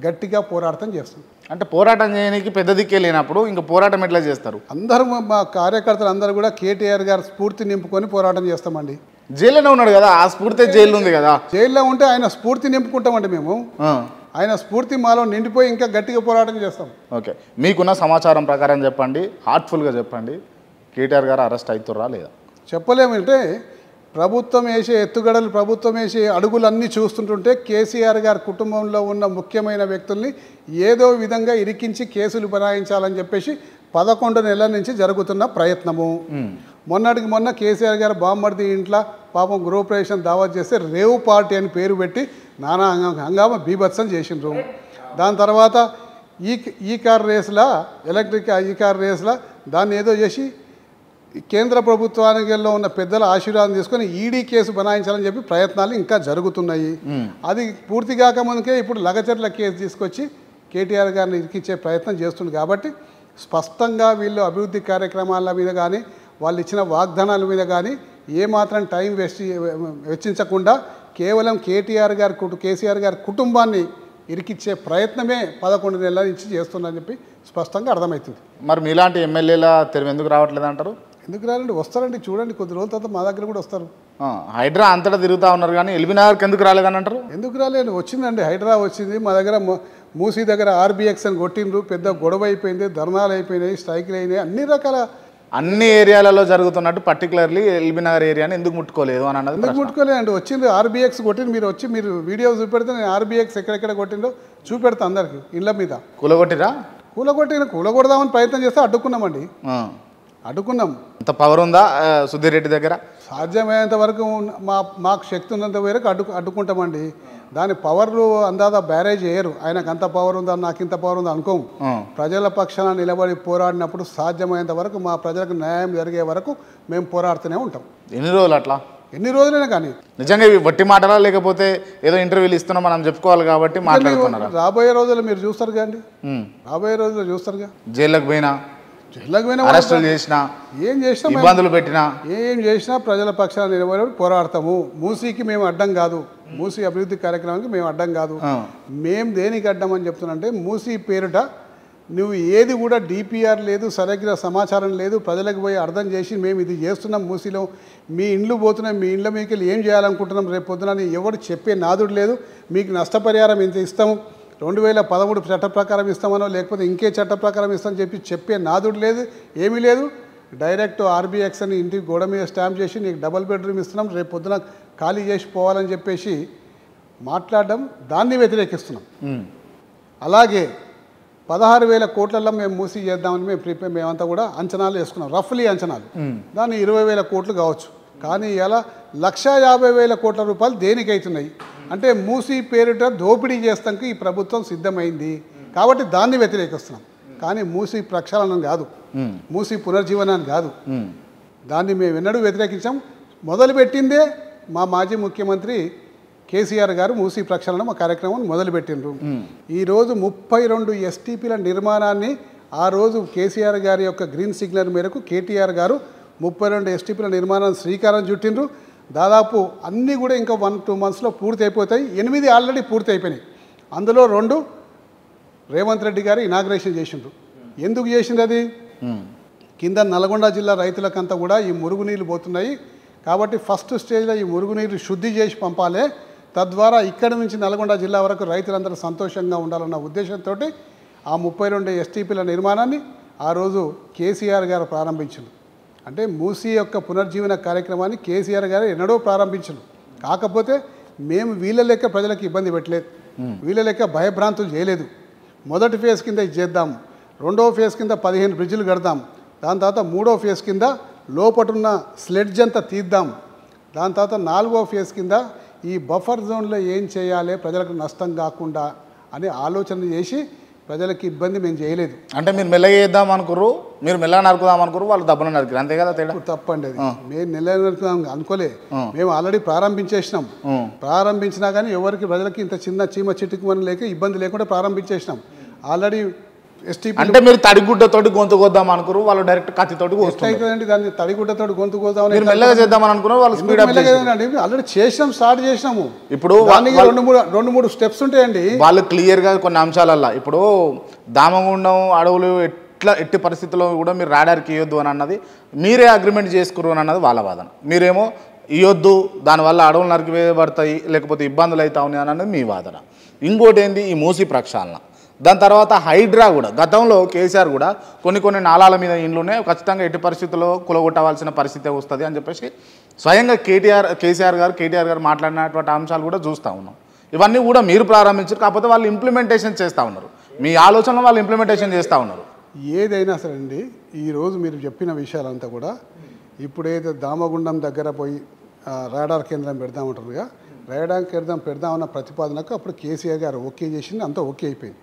గట్టిగా పోరాటం చేస్తాం. అంటే పోరాటం చేయడానికి పెద్ద దిక్కే లేనప్పుడు ఇంకా పోరాటం ఎట్లా చేస్తారు? అందరూ మా కార్యకర్తలు అందరూ కూడా కేటీఆర్ గారు స్ఫూర్తి నింపుకొని పోరాటం చేస్తామండి. జైల్లోనే ఉన్నాడు కదా, ఆ స్ఫూర్తి జైలు ఉంది కదా. జైల్లో ఉంటే ఆయన స్ఫూర్తి నింపుకుంటామండి మేము. ఆయన స్ఫూర్తి మాలో నిండిపోయి ఇంకా గట్టిగా పోరాటం చేస్తాం. ఓకే, మీకున్న సమాచారం ప్రకారం చెప్పండి, హార్ట్ఫుల్గా చెప్పండి, కేటీఆర్ గారు అరెస్ట్ అవుతుర్రా లేదా? చెప్పలేమంటే ప్రభుత్వం వేసే ఎత్తుగడలు, ప్రభుత్వం వేసే అడుగులన్నీ చూస్తుంటుంటే కేసీఆర్ గారి కుటుంబంలో ఉన్న ముఖ్యమైన వ్యక్తుల్ని ఏదో విధంగా ఇరికించి కేసులు బనాయించాలని చెప్పేసి 11 నెలల నుంచి జరుగుతున్న ప్రయత్నము. మొన్నటికి మొన్న కేసీఆర్ గారు బామ్మర్ది ఇంట్లో పాపం గృహప్రవేశం దావత్ చేస్తే రేవ్ పార్టీ అని పేరు పెట్టి నానా హంగామా బీభత్సం చేసిండ్రు. దాని తర్వాత ఈ కార్ రేసులా, ఎలక్ట్రిక్ ఈ కార్ రేసులా దాన్ని ఏదో చేసి కేంద్ర ప్రభుత్వానిలో ఉన్న పెద్దల ఆశీర్వాదం తీసుకొని ఈడీ కేసు బనాయించాలని చెప్పి ప్రయత్నాలు ఇంకా జరుగుతున్నాయి. అది పూర్తి కాకముందుకే ఇప్పుడు లగచర్ల కేసు తీసుకొచ్చి కేటీఆర్ గారిని ఇరికించే ప్రయత్నం చేస్తుంది. కాబట్టి స్పష్టంగా వీళ్ళు అభివృద్ధి కార్యక్రమాల మీద కానీ వాళ్ళు ఇచ్చిన వాగ్దానాల మీద కానీ ఏమాత్రం టైం వెచ్చించకుండా కేవలం కేసీఆర్ గారి కుటుంబాన్ని ఇరికిచ్చే ప్రయత్నమే 11 నెలల నుంచి చేస్తుందని చెప్పి స్పష్టంగా అర్థమవుతుంది. మరి మీలాంటి ఎమ్మెల్యేల తెరువు ఎందుకు రావట్లేదు అంటారు? ఎందుకు రాలండి? వస్తారండి, చూడండి, కొద్ది రోజుల తర్వాత మా దగ్గర కూడా వస్తారు. హైడ్రా అంతటా తిరుగుతూ ఉన్నారు కానీ ఎల్బీనగర్కి ఎందుకు రాలేదని అంటారు? ఎందుకు రాలేదు? వచ్చిందండి, హైడ్రా వచ్చింది. మా దగ్గర మూసీ దగ్గర ఆర్బీఎక్స్ అని కొట్టిండ్రు, పెద్ద గొడవ అయిపోయింది, ధర్నాలు అయిపోయినాయి, స్ట్రైకులు అయినాయి, అన్ని ఏరియాలలో జరుగుతున్నట్టు పర్టికులర్లీ ఎల్బీనగర్ ఏరియాని ఎందుకు ముట్టుకోలేదు అని అన్నది. ఎందుకు ముట్టుకోలేదండి? వచ్చింది ఆర్బీఎక్స్ కొట్టింది. మీరు వీడియో చూపెడితే నేను ఆర్బీఎక్స్ ఎక్కడెక్కడ కొట్టిందో చూపెడతా అందరికి. ఇళ్ళ మీద కూలగొట్టిరా? కూలగొడదామని ప్రయత్నం చేస్తే అడ్డుకున్నామండి. అడ్డుకున్నాం. అంత పవర్ ఉందా సుధీర్ రెడ్డి దగ్గర? సాధ్యమైనంత వరకు మాకు శక్తి ఉన్నంత వరకు అడ్డుకుంటామండి. దాని పవర్లు అందాదా బ్యారేజ్ చేయరు. ఆయనకు అంత పవర్ ఉందా, నాకు ఇంత పవర్ ఉందా అనుకోము. ప్రజల పక్షాన నిలబడి పోరాడినప్పుడు సాధ్యమైనంత వరకు మా ప్రజలకు న్యాయం జరిగే వరకు మేము పోరాడుతూనే ఉంటాం. ఎన్ని రోజులు అట్లా? ఎన్ని రోజులైనా కానీ. నిజంగా ఇవి బట్టి మాటలా లేకపోతే ఏదో ఇంటర్వ్యూలు ఇస్తున్నాం మనం చెప్పుకోవాలి కాబట్టి మాట్లాడుతున్నారు? రాబోయే రోజుల్లో మీరు చూస్తారు కానీ, రాబోయే రోజుల్లో చూస్తారుగా. జైల్లోకి పోయినా, అరెస్టులు చేసినా, ఏం చేసినా, ఇబ్బందులు పెట్టినా, ఏం చేసినా ప్రజల పక్షాన నిలబడి పోరాడతాము. మూసీకి మేము అడ్డం కాదు, మూసీ అభివృద్ధి కార్యక్రమానికి మేము అడ్డం కాదు. మేము దేనికి అడ్డం అని చెప్తున్నంటే మూసీ పేరుట నువ్వు ఏది కూడా డిపిఆర్ లేదు, సరైన సమాచారం లేదు, ప్రజలకు పోయి అర్థం చేసి మేము ఇది చేస్తున్నాం, మూసీలో మీ ఇండ్లు పోతున్నాం, మీ ఇండ్ల మీకు ఏం చేయాలనుకుంటున్నాం రేపు పొద్దున ఎవరు చెప్పే నాదుడు లేదు. మీకు నష్టపరిహారం ఇంత ఇస్తాము, 2013 చట్ట ప్రకారం ఇస్తామనో లేకపోతే ఇంకే చట్ట ప్రకారం ఇస్తామని చెప్పే నాదుడు లేదు, ఏమీ లేదు. డైరెక్ట్ ఆర్బీఎక్స్ అని ఇంటికి గోడ మీద స్టాంప్ చేసి నీకు డబుల్ బెడ్రూమ్ ఇస్తున్నాం, రేపు పొద్దున ఖాళీ చేసి పోవాలని చెప్పేసి మాట్లాడడం, దాన్ని వ్యతిరేకిస్తున్నాం. అలాగే 16,000 కోట్లలో మేము మూసీ చేద్దామని మేమంతా కూడా అంచనాలు వేసుకున్నాం, రఫ్లీ అంచనాలు. దాన్ని 20,000 కోట్లు కావచ్చు. కానీ ఇలా 150,000 కోట్ల రూపాయలు దేనికి అవుతున్నాయి అంటే మూసీ పేరిట దోపిడీ చేస్తానికి ఈ ప్రభుత్వం సిద్ధమైంది కాబట్టి దాన్ని వ్యతిరేకిస్తున్నాం. కానీ మూసీ ప్రక్షాళనం కాదు, మూసీ పునర్జీవనాన్ని కాదు, దాన్ని మేము ఎన్నడూ వ్యతిరేకించాం. మొదలుపెట్టిందే మా మాజీ ముఖ్యమంత్రి కేసీఆర్ గారు మూసీ ప్రక్షాళన మా కార్యక్రమం మొదలుపెట్టిండ్రు. ఈరోజు 32 ఎస్టీపీల నిర్మాణాన్ని ఆ రోజు కేసీఆర్ గారి యొక్క గ్రీన్ సిగ్నల్ మేరకు కేటీఆర్ గారు 32 ఎస్టీపీల నిర్మాణాన్ని శ్రీకారం చుట్టిండ్రు. దాదాపు అన్నీ కూడా ఇంకా 1-2 మంత్స్లో పూర్తి అయిపోతాయి. 8 ఆల్రెడీ పూర్తి అయిపోయినాయి. అందులో 2 రేవంత్ రెడ్డి గారు ఇనాగ్రేషన్ చేసిండ్రు. ఎందుకు చేసింది అది? కింద నల్గొండ జిల్లా రైతులకంతా కూడా ఈ మురుగునీళ్ళు పోతున్నాయి కాబట్టి ఫస్ట్ స్టేజ్లో ఈ మురుగునీరు శుద్ధి చేసి పంపాలి, తద్వారా ఇక్కడి నుంచి నల్గొండ జిల్లా వరకు రైతులందరూ సంతోషంగా ఉండాలన్న ఉద్దేశంతో ఆ 32 ఎస్టీపీల నిర్మాణాన్ని ఆ రోజు కేసీఆర్ గారు ప్రారంభించారు. అంటే మూసీ యొక్క పునర్జీవన కార్యక్రమాన్ని కేసీఆర్ గారు ఎన్నడో ప్రారంభించారు. కాకపోతే మేము వీళ్ళ లెక్క ప్రజలకు ఇబ్బంది పెట్టలేదు, వీళ్ళ లెక్క భయభ్రాంతులు చేయలేదు. మొదటి ఫేజ్ కింద ఇది చేద్దాం, రెండవ ఫేజ్ కింద 15 బ్రిడ్జిలు కడదాం, దాని తర్వాత మూడో ఫేజ్ కింద లోపటున్న స్లెడ్జ్ అంతా తీద్దాం, దాని తర్వాత 4వ ఫేజ్ కింద ఈ బఫర్ జోన్లో ఏం చేయాలి ప్రజలకు నష్టం కాకుండా అని ఆలోచన చేసి ప్రజలకి ఇబ్బంది మేము చేయలేదు. అంటే మీరు మెల్లగా చేద్దాం అనుకుర్రు, మీరు మెల్లగా నరుకుదాం అనుకుర్రు, వాళ్ళు దెబ్బలు నరికారు, అంతే కదా తేడా? తప్పండి అది. మేము నరుకుదాం అనుకోలే, మేము ఆల్రెడీ ప్రారంభించేసినాం. ప్రారంభించినా కానీ ఎవరికి ప్రజలకి ఇంత చిన్న చీమ చిట్టుకుమని లేక ఇబ్బంది లేకుండా ప్రారంభించేసినాం ఆల్రెడీ. అంటే మీరు తడిగుడ్డతోటి గొంతు కోద్దాం అనుకురు, వాళ్ళు డైరెక్ట్ కత్తితోటి కోస్తాయి. దాన్ని తడిగుడ్డతోటి గొంతు కోద్దాం మెల్లగా చేద్దామని అనుకున్నారు, వాళ్ళు స్పీడ్ అప్ ఆల్రెడీ చేసినాం, స్టార్ట్ చేసినాము. ఇప్పుడు రెండు మూడు స్టెప్స్ ఉంటాయండి. వాళ్ళు క్లియర్గా కొన్ని అంశాలల్లో ఇప్పుడు దామగుండం అడవులు ఎట్టి పరిస్థితుల్లో కూడా మీరు రాడార్కి ఇవ్వద్దు అని అన్నది మీరే అగ్రిమెంట్ చేసుకురు అని అన్నది వాళ్ళ వాదన. మీరేమో ఇవ్వద్దు, దానివల్ల అడవులు నరికివేయబడతాయి లేకపోతే ఇబ్బందులు అవుతా ఉన్నాయి అన్నది మీ వాదన. ఇంకోటి ఏంది ఈ మూసీ ప్రక్షాళన, దాని తర్వాత హైడ్రా కూడా గతంలో కేసీఆర్ కూడా కొన్ని నాలాల మీద ఇండ్లునే ఖచ్చితంగా ఎట్టి పరిస్థితుల్లో కులగొట్టవలసిన పరిస్థితి వస్తుంది అని చెప్పేసి స్వయంగా కేసీఆర్ గారు మాట్లాడినటువంటి అంశాలు కూడా చూస్తూ ఉన్నాం. ఇవన్నీ కూడా మీరు ప్రారంభించారు, కాకపోతే వాళ్ళు ఇంప్లిమెంటేషన్ చేస్తూ ఉన్నారు, మీ ఆలోచనలో వాళ్ళు ఇంప్లిమెంటేషన్ చేస్తూ ఉన్నారు. ఏదైనా సరే అండి, ఈరోజు మీరు చెప్పిన విషయాలంతా కూడా ఇప్పుడైతే దామగుండం దగ్గర పోయి రాడార్ కేంద్రం పెడదామంటారుగా, రాడార్ కేంద్రం పెడదామన్న ప్రతిపాదనకు అప్పుడు కేసీఆర్ గారు ఓకే చేసింది, అంతా ఓకే అయిపోయింది.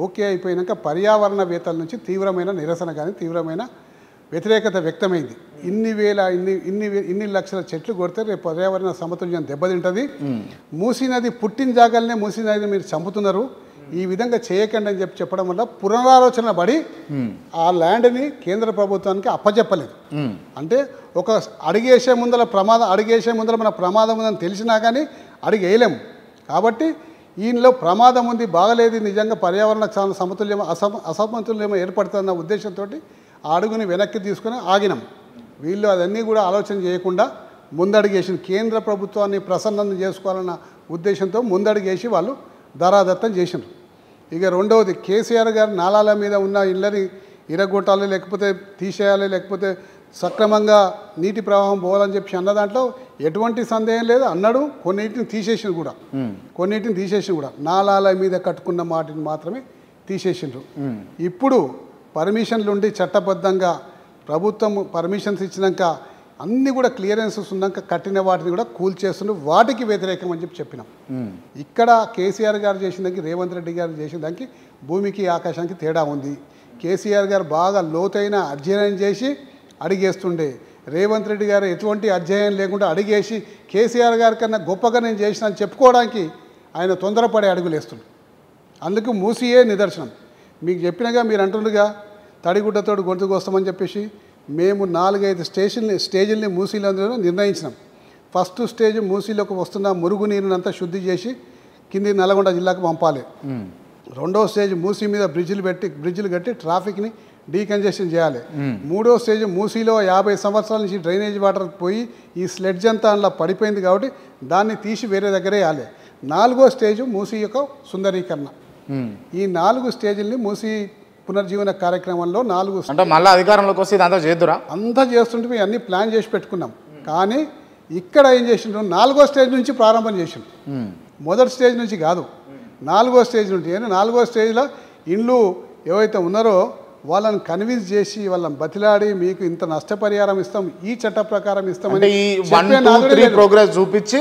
ఓకే అయిపోయినాక పర్యావరణవేత్తల నుంచి తీవ్రమైన నిరసన కానీ తీవ్రమైన వ్యతిరేకత వ్యక్తమైంది. ఇన్ని లక్షల చెట్లు కొడితే రేపు పర్యావరణ సమతుల్యం దెబ్బతింటుంది, మూసీ నది పుట్టిన జాగాలనే మూసీ నదిని మీరు చంపుతున్నారు, ఈ విధంగా చేయకండి అని చెప్పడం వల్ల పునరాలోచన పడి ఆ ల్యాండ్ని కేంద్ర ప్రభుత్వానికి అప్పచెప్పలేదు. అంటే ఒక అడిగేసే ముందర మన ప్రమాదం ఉందని తెలిసినా కానీ అడిగేయలేము. కాబట్టి ఈయనలో ప్రమాదం ఉంది, బాగలేదు, నిజంగా పర్యావరణ సమతుల్యం అసమతుల్యం ఏర్పడుతుందన్న ఉద్దేశంతో ఆ అడుగుని వెనక్కి తీసుకుని ఆగినాం. వీళ్ళు అదన్నీ కూడా ఆలోచన చేయకుండా ముందడుగేసి కేంద్ర ప్రభుత్వాన్ని ప్రసన్నం చేసుకోవాలన్న ఉద్దేశంతో ముందడుగేసి వాళ్ళు ధరాదత్తం చేసినారు. ఇక రెండవది కేసీఆర్ గారు నాలాల మీద ఉన్న ఇళ్ళని ఇరగొట్టాలి, లేకపోతే తీసేయాలి, లేకపోతే సక్రమంగా నీటి ప్రవాహం పోవాలని చెప్పి అన్న దాంట్లో ఎటువంటి సందేహం లేదు. అన్నాడు, కొన్నిటిని తీసేసిన కూడా నాలాల మీద కట్టుకున్న వాటిని మాత్రమే తీసేసిండ్రు. ఇప్పుడు పర్మిషన్లు ఉండి చట్టబద్ధంగా ప్రభుత్వం పర్మిషన్స్ ఇచ్చినాక అన్నీ కూడా క్లియరెన్సెస్ ఉన్నాక కట్టిన వాటిని కూడా కూల్చేస్తుండ్రు, వాటికి వ్యతిరేకం అని చెప్పినాం. ఇక్కడ కేసీఆర్ గారు చేసిన దానికి రేవంత్ రెడ్డి గారు చేసిన దానికి భూమికి ఆకాశానికి తేడా ఉంది. కేసీఆర్ గారు బాగా లోతైన అధ్యయనం చేసి అడిగేస్తుండే, రేవంత్ రెడ్డి గారు ఎటువంటి అధ్యయనం లేకుండా అడిగేసి కేసీఆర్ గారి కన్నా గొప్పగా నేను చేసిన అని చెప్పుకోవడానికి ఆయన తొందరపడే అడుగులేస్తుండు. అందుకు మూసీయే నిదర్శనం. మీకు చెప్పినగా మీరు అంటుండగా తడిగుడ్డతో గొంతుకు వస్తామని చెప్పేసి మేము 4-5 స్టేజీల్ని మూసీలో నిర్ణయించినాం. ఫస్ట్ స్టేజ్ మూసీలోకి వస్తున్న మురుగునీరునంతా శుద్ధి చేసి కింది నల్గొండ జిల్లాకు పంపాలి. రెండో స్టేజ్ మూసీ మీద బ్రిడ్జిలు కట్టి ట్రాఫిక్ని డీకంజెషన్ చేయాలి. మూడో స్టేజ్ మూసీలో 50 సంవత్సరాల నుంచి డ్రైనేజ్ వాటర్ పోయి ఈ స్లెడ్జ్ అంతా అందులో పడిపోయింది కాబట్టి దాన్ని తీసి వేరే దగ్గరే వేయాలి. 4వ స్టేజ్ మూసీ యొక్క సుందరీకరణ. ఈ 4 స్టేజ్ని మూసీ పునర్జీవన కార్యక్రమంలో 4 అంటే మళ్ళీ అధికారంలోకి వస్తే ఇదంతా చేద్దురా అంతా చేస్తుంటే మేము అన్ని ప్లాన్ చేసి పెట్టుకున్నాం. కానీ ఇక్కడ ఏం చేసిండ్రు, 4వ స్టేజ్ నుంచి ప్రారంభం చేసిండ్రు, మొదటి స్టేజ్ నుంచి కాదు, 4వ స్టేజ్ నుండి. 4వ స్టేజ్లో ఇండ్లు ఏవైతే ఉన్నారో వాళ్ళని కన్విన్స్ చేసి వాళ్ళని బతిలాడి మీకు ఇంత నష్టపరిహారం ఇస్తాం, ఈ చట్ట ప్రకారం ఇస్తామని 1, 2, 3 ప్రోగ్రెస్ చూపించి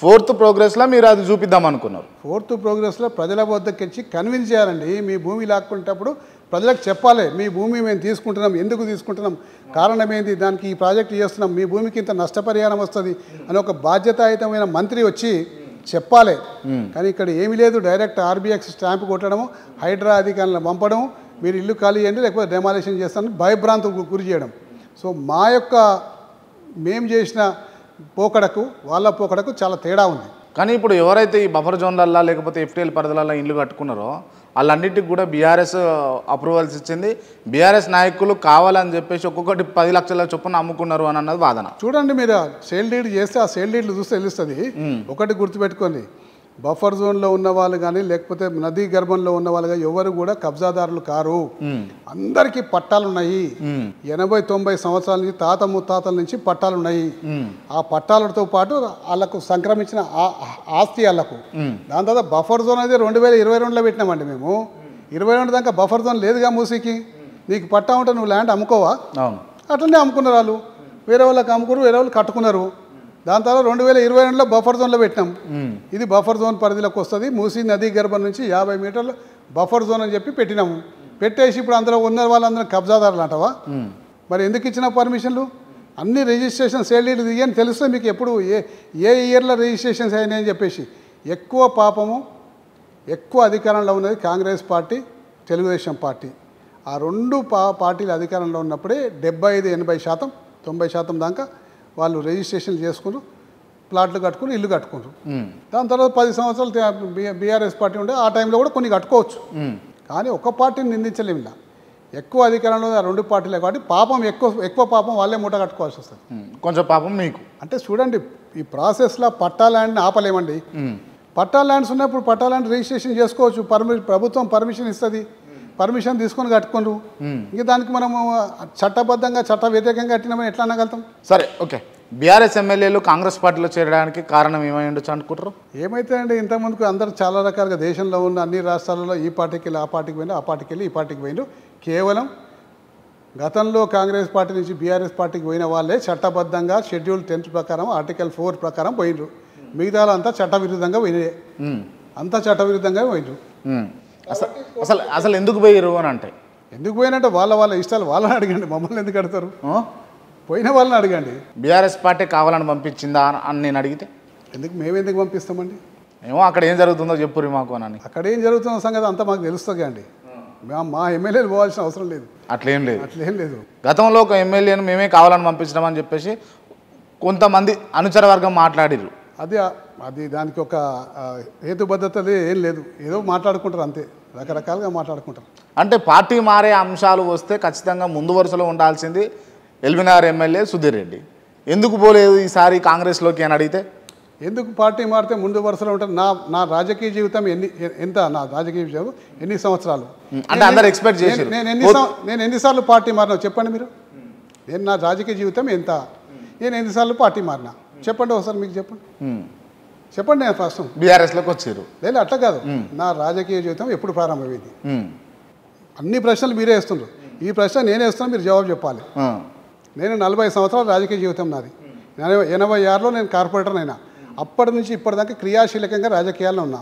4th ప్రోగ్రెస్లో మీరు అది చూపిద్దాం అనుకున్నారు. 4th ప్రోగ్రెస్లో ప్రజల వద్దకు వచ్చి కన్విన్స్ చేయాలండి. మీ భూమి లాక్కుంటప్పుడు ప్రజలకు చెప్పాలి, మీ భూమి మేము తీసుకుంటున్నాం, ఎందుకు తీసుకుంటున్నాం, కారణం ఏంది, దానికి ఈ ప్రాజెక్టు చేస్తున్నాం, మీ భూమికి ఇంత నష్టపరిహారం వస్తుంది అని ఒక బాధ్యతాయుతమైన మంత్రి వచ్చి చెప్పాలి. కానీ ఇక్కడ ఏమీ లేదు, డైరెక్ట్ ఆర్బీఎక్స్ స్టాంప్ కొట్టడము, హైడ్రా అధికారులను పంపడం, మీరు ఇల్లు ఖాళీ చేయండి లేకపోతే డెమాలిషన్ చేస్తానని భయభ్రాంతికి గురి చేయడం. సో మా యొక్క మేము చేసిన వాళ్ళ పోకడకు చాలా తేడా ఉంది. కానీ ఇప్పుడు ఎవరైతే ఈ బఫర్ జోన్లల్లో లేకపోతే ఎఫ్టీఎల్ పరిధిలలో ఇల్లు కట్టుకున్నారో వాళ్ళన్నిటికి కూడా బీఆర్ఎస్ అప్రూవల్స్ ఇచ్చింది. బీఆర్ఎస్ నాయకులు కావాలని చెప్పేసి ఒక్కొక్కటి 10 లక్షల చొప్పున అమ్ముకున్నారు అని అన్నది వాదన. చూడండి, మీరు సేల్ డీడ్ చేస్తే ఆ సేల్ డీడ్లు చూస్తే తెలుస్తుంది. ఒకటి గుర్తుపెట్టుకోండి, బఫర్ జోన్లో ఉన్న వాళ్ళు కానీ లేకపోతే నదీ గర్భంలో ఉన్న వాళ్ళు కానీ ఎవరు కూడా కబ్జాదారులు కారు. అందరికీ పట్టాలు ఉన్నాయి. 80-90 సంవత్సరాల నుంచి తాత ముత్తాతల నుంచి పట్టాలు ఉన్నాయి. ఆ పట్టాలతో పాటు వాళ్ళకు సంక్రమించిన ఆస్తి వాళ్ళకు. దాని తర్వాత బఫర్ జోన్ అయితే 2022లో పెట్టినామండి మేము. 22 దాకా బఫర్ జోన్ లేదుగా మూసీకి. నీకు పట్టా ఉంటే నువ్వు ల్యాండ్ అమ్ముకోవా? అట్లనే అమ్ముకున్నారు వాళ్ళు. వేరే వాళ్ళకి అమ్ముకున్నారు, వేరే వాళ్ళు కట్టుకున్నారు. దాని తర్వాత 2022లో బఫర్ జోన్లో పెట్టినాం. ఇది బఫర్ జోన్ పరిధిలోకి వస్తుంది. మూసీ నదీ గర్భం నుంచి 50 మీటర్లు బఫర్ జోన్ అని చెప్పి పెట్టినాము. పెట్టేసి ఇప్పుడు అందులో ఉన్న వాళ్ళందరూ కబ్జాదారులు అంటావా? మరి ఎందుకు ఇచ్చిన పర్మిషన్లు? అన్ని రిజిస్ట్రేషన్ సేల్డీలు దిగని తెలుస్తే మీకు ఎప్పుడు ఏ ఇయర్లో రిజిస్ట్రేషన్స్ అయినాయని చెప్పేసి. ఎక్కువ పాపము ఎక్కువ అధికారంలో ఉన్నది కాంగ్రెస్ పార్టీ, తెలుగుదేశం పార్టీ. ఆ రెండు పార్టీలు అధికారంలో ఉన్నప్పుడే 75-80%, 90% దాకా వాళ్ళు రిజిస్ట్రేషన్ చేసుకుని ప్లాట్లు కట్టుకుని ఇల్లు కట్టుకున్నారు. దాని తర్వాత 10 సంవత్సరాలు బీఆర్ఎస్ పార్టీ ఉండే ఆ టైంలో కూడా కొన్ని కట్టుకోవచ్చు. కానీ ఒక పార్టీని నిందించలేము. ఇలా ఎక్కువ అధికారంలో ఆ రెండు పార్టీలే కాబట్టి పాపం ఎక్కువ పాపం వాళ్ళే మూట కట్టుకోవాల్సి వస్తుంది. కొంచెం పాపం మీకు. అంటే చూడండి, ఈ ప్రాసెస్లో పట్టా ల్యాండ్ని ఆపలేమండి. పట్టా ల్యాండ్స్ ఉన్నప్పుడు పట్టా ల్యాండ్ రిజిస్ట్రేషన్ చేసుకోవచ్చు. ప్రభుత్వం పర్మిషన్ ఇస్తుంది. పర్మిషన్ తీసుకొని కట్టుకోరు. ఇంకా దానికి మనము చట్టబద్ధంగా చట్ట వ్యతిరేకంగా కట్టినామని ఎట్లా అనగలుగుతాం? సరే, ఓకే. బీఆర్ఎస్ ఎమ్మెల్యేలు కాంగ్రెస్ పార్టీలో చేరడానికి కారణం ఏమై ఉండొచ్చు అనుకుంటారు? ఏమైతే అండి, ఇంతకుముందుకు అందరూ చాలా రకాలుగా దేశంలో ఉన్న అన్ని రాష్ట్రాలలో ఈ పార్టీకి వెళ్ళి ఆ పార్టీకి పోయినా, ఆ పార్టీకి వెళ్ళి ఈ పార్టీకి పోయినారు. కేవలం గతంలో కాంగ్రెస్ పార్టీ నుంచి బీఆర్ఎస్ పార్టీకి పోయిన వాళ్ళే చట్టబద్ధంగా షెడ్యూల్ 10 ప్రకారం ఆర్టికల్ 4 ప్రకారం పోయినరు. మిగతా అంతా చట్టవిరుద్ధంగా పోయినాయి. అంతా చట్టవిరుద్ధంగా పోయినరు. అసలు ఎందుకు పోయారు అని అంటే ఎందుకు పోయినట్టే వాళ్ళ ఇష్టాలు వాళ్ళని అడగండి. మమ్మల్ని ఎందుకు అడుగుతారు? పోయిన వాళ్ళని అడగండి. బీఆర్ఎస్ పార్టీ కావాలని పంపించిందా అని నేను అడిగితే మేమెందుకు పంపిస్తామండి? ఏమో అక్కడ ఏం జరుగుతుందో చెప్పుర్రి మాకు అని. అక్కడ ఏం జరుగుతున్న సంగతి అంతా మాకు తెలుస్తుంది అండి. మా ఎమ్మెల్యేలు పోవాల్సిన అవసరం లేదు. అట్లేం లేదు. గతంలో ఒక ఎమ్మెల్యేను మేమే కావాలని పంపించినామని చెప్పేసి కొంతమంది అనుచర వర్గం మాట్లాడిర్రు. అది దానికి ఒక హేతుబద్ధత ఏం లేదు. ఏదో మాట్లాడుకుంటారు అంతే, రకరకాలుగా మాట్లాడుకుంటారు. అంటే పార్టీ మారే అంశాలు వస్తే ఖచ్చితంగా ముందు వరుసలో ఉండాల్సింది ఎల్బీనగర్ ఎమ్మెల్యే సుధీర్ రెడ్డి. ఎందుకు పోలేదు ఈసారి కాంగ్రెస్లోకి అని అడిగితే, ఎందుకు పార్టీ మారితే ముందు వరుసలో ఉంటారు? నా రాజకీయ జీవితం ఎంత నా రాజకీయ జీవితం ఎన్ని సంవత్సరాలు అంటే అందరు ఎక్స్పెక్ట్ చేశారు. నేను ఎన్నిసార్లు పార్టీ మారినా చెప్పండి మీరు. నేను నా రాజకీయ జీవితం ఎంత, నేను ఎన్నిసార్లు పార్టీ మారినా చెప్పండి ఒకసారి. మీకు చెప్పండి. నేను ఫస్ట్ బీఆర్ఎస్లోకి వచ్చారు. లేదు, అట్లా కాదు. నా రాజకీయ జీవితం ఎప్పుడు ప్రారంభమైంది? అన్ని ప్రశ్నలు మీరే వేస్తున్నారు. ఈ ప్రశ్న నేనే వేస్తున్నా, మీరు జవాబు చెప్పాలి. నేను 40 సంవత్సరాల రాజకీయ జీవితం నాది. 86లో నేను కార్పొరేటర్ అయినా. అప్పటి నుంచి ఇప్పటిదాకా క్రియాశీలకంగా రాజకీయాల్లో ఉన్నా.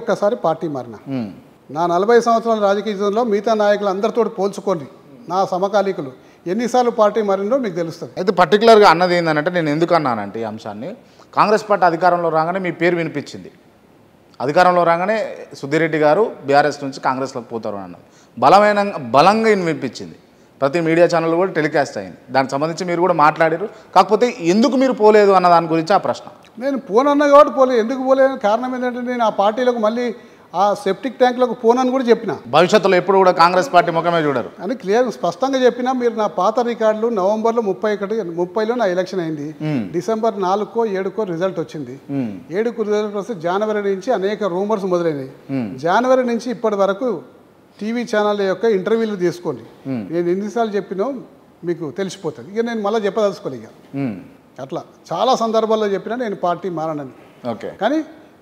ఒక్కసారి పార్టీ మారినా. నా 40 సంవత్సరాల రాజకీయ జీవితంలో మిగతా నాయకులు అందరితో పోల్చుకోండి, నా సమకాలీకులు ఎన్నిసార్లు పార్టీ మారిందో మీకు తెలుస్తుంది. అయితే పర్టికులర్గా అన్నది ఏంటంటే, నేను ఎందుకు అన్నానంటే ఈ అంశాన్ని, కాంగ్రెస్ పార్టీ అధికారంలో రాగానే మీ పేరు వినిపించింది. అధికారంలో రాగానే సుధీర్ రెడ్డి గారు బీఆర్ఎస్ నుంచి కాంగ్రెస్లోకి పోతారు అన్నది బలంగా వినిపించింది. ప్రతి మీడియా ఛానల్ కూడా టెలికాస్ట్ అయింది. దానికి సంబంధించి మీరు కూడా మాట్లాడారు. కాకపోతే ఎందుకు మీరు పోలేదు అన్న దాని గురించి ఆ ప్రశ్న. నేను పోనన్నా కాబట్టి పోలేదు. ఎందుకు పోలేదు కారణం ఏంటంటే, నేను ఆ పార్టీలకు మళ్ళీ ఆ సెప్టిక్ ట్యాంక్లకు పోనని కూడా చెప్పిన. భవిష్యత్తులో ఎప్పుడు కూడా కాంగ్రెస్ పార్టీ ముఖమే చూడరు అని క్లియర్ స్పష్టంగా చెప్పినా. మీరు నా పాత రికార్డులు నవంబర్లో 30లో నా ఎలక్షన్ అయింది. డిసెంబర్ 4కో 7కో రిజల్ట్ వచ్చింది. 7కు రిజల్ట్ వస్తే జనవరి నుంచి అనేక రూమర్స్ మొదలైనవి. జనవరి నుంచి ఇప్పటి వరకు టీవీ ఛానల్ యొక్క ఇంటర్వ్యూలు తీసుకోండి. నేను ఎన్నిసార్లు చెప్పినో మీకు తెలిసిపోతుంది. ఇక నేను మళ్ళీ చెప్పదలుచుకోలే. ఇక అట్లా చాలా సందర్భాల్లో చెప్పినా నేను పార్టీ మారనని. ఓకే. కానీ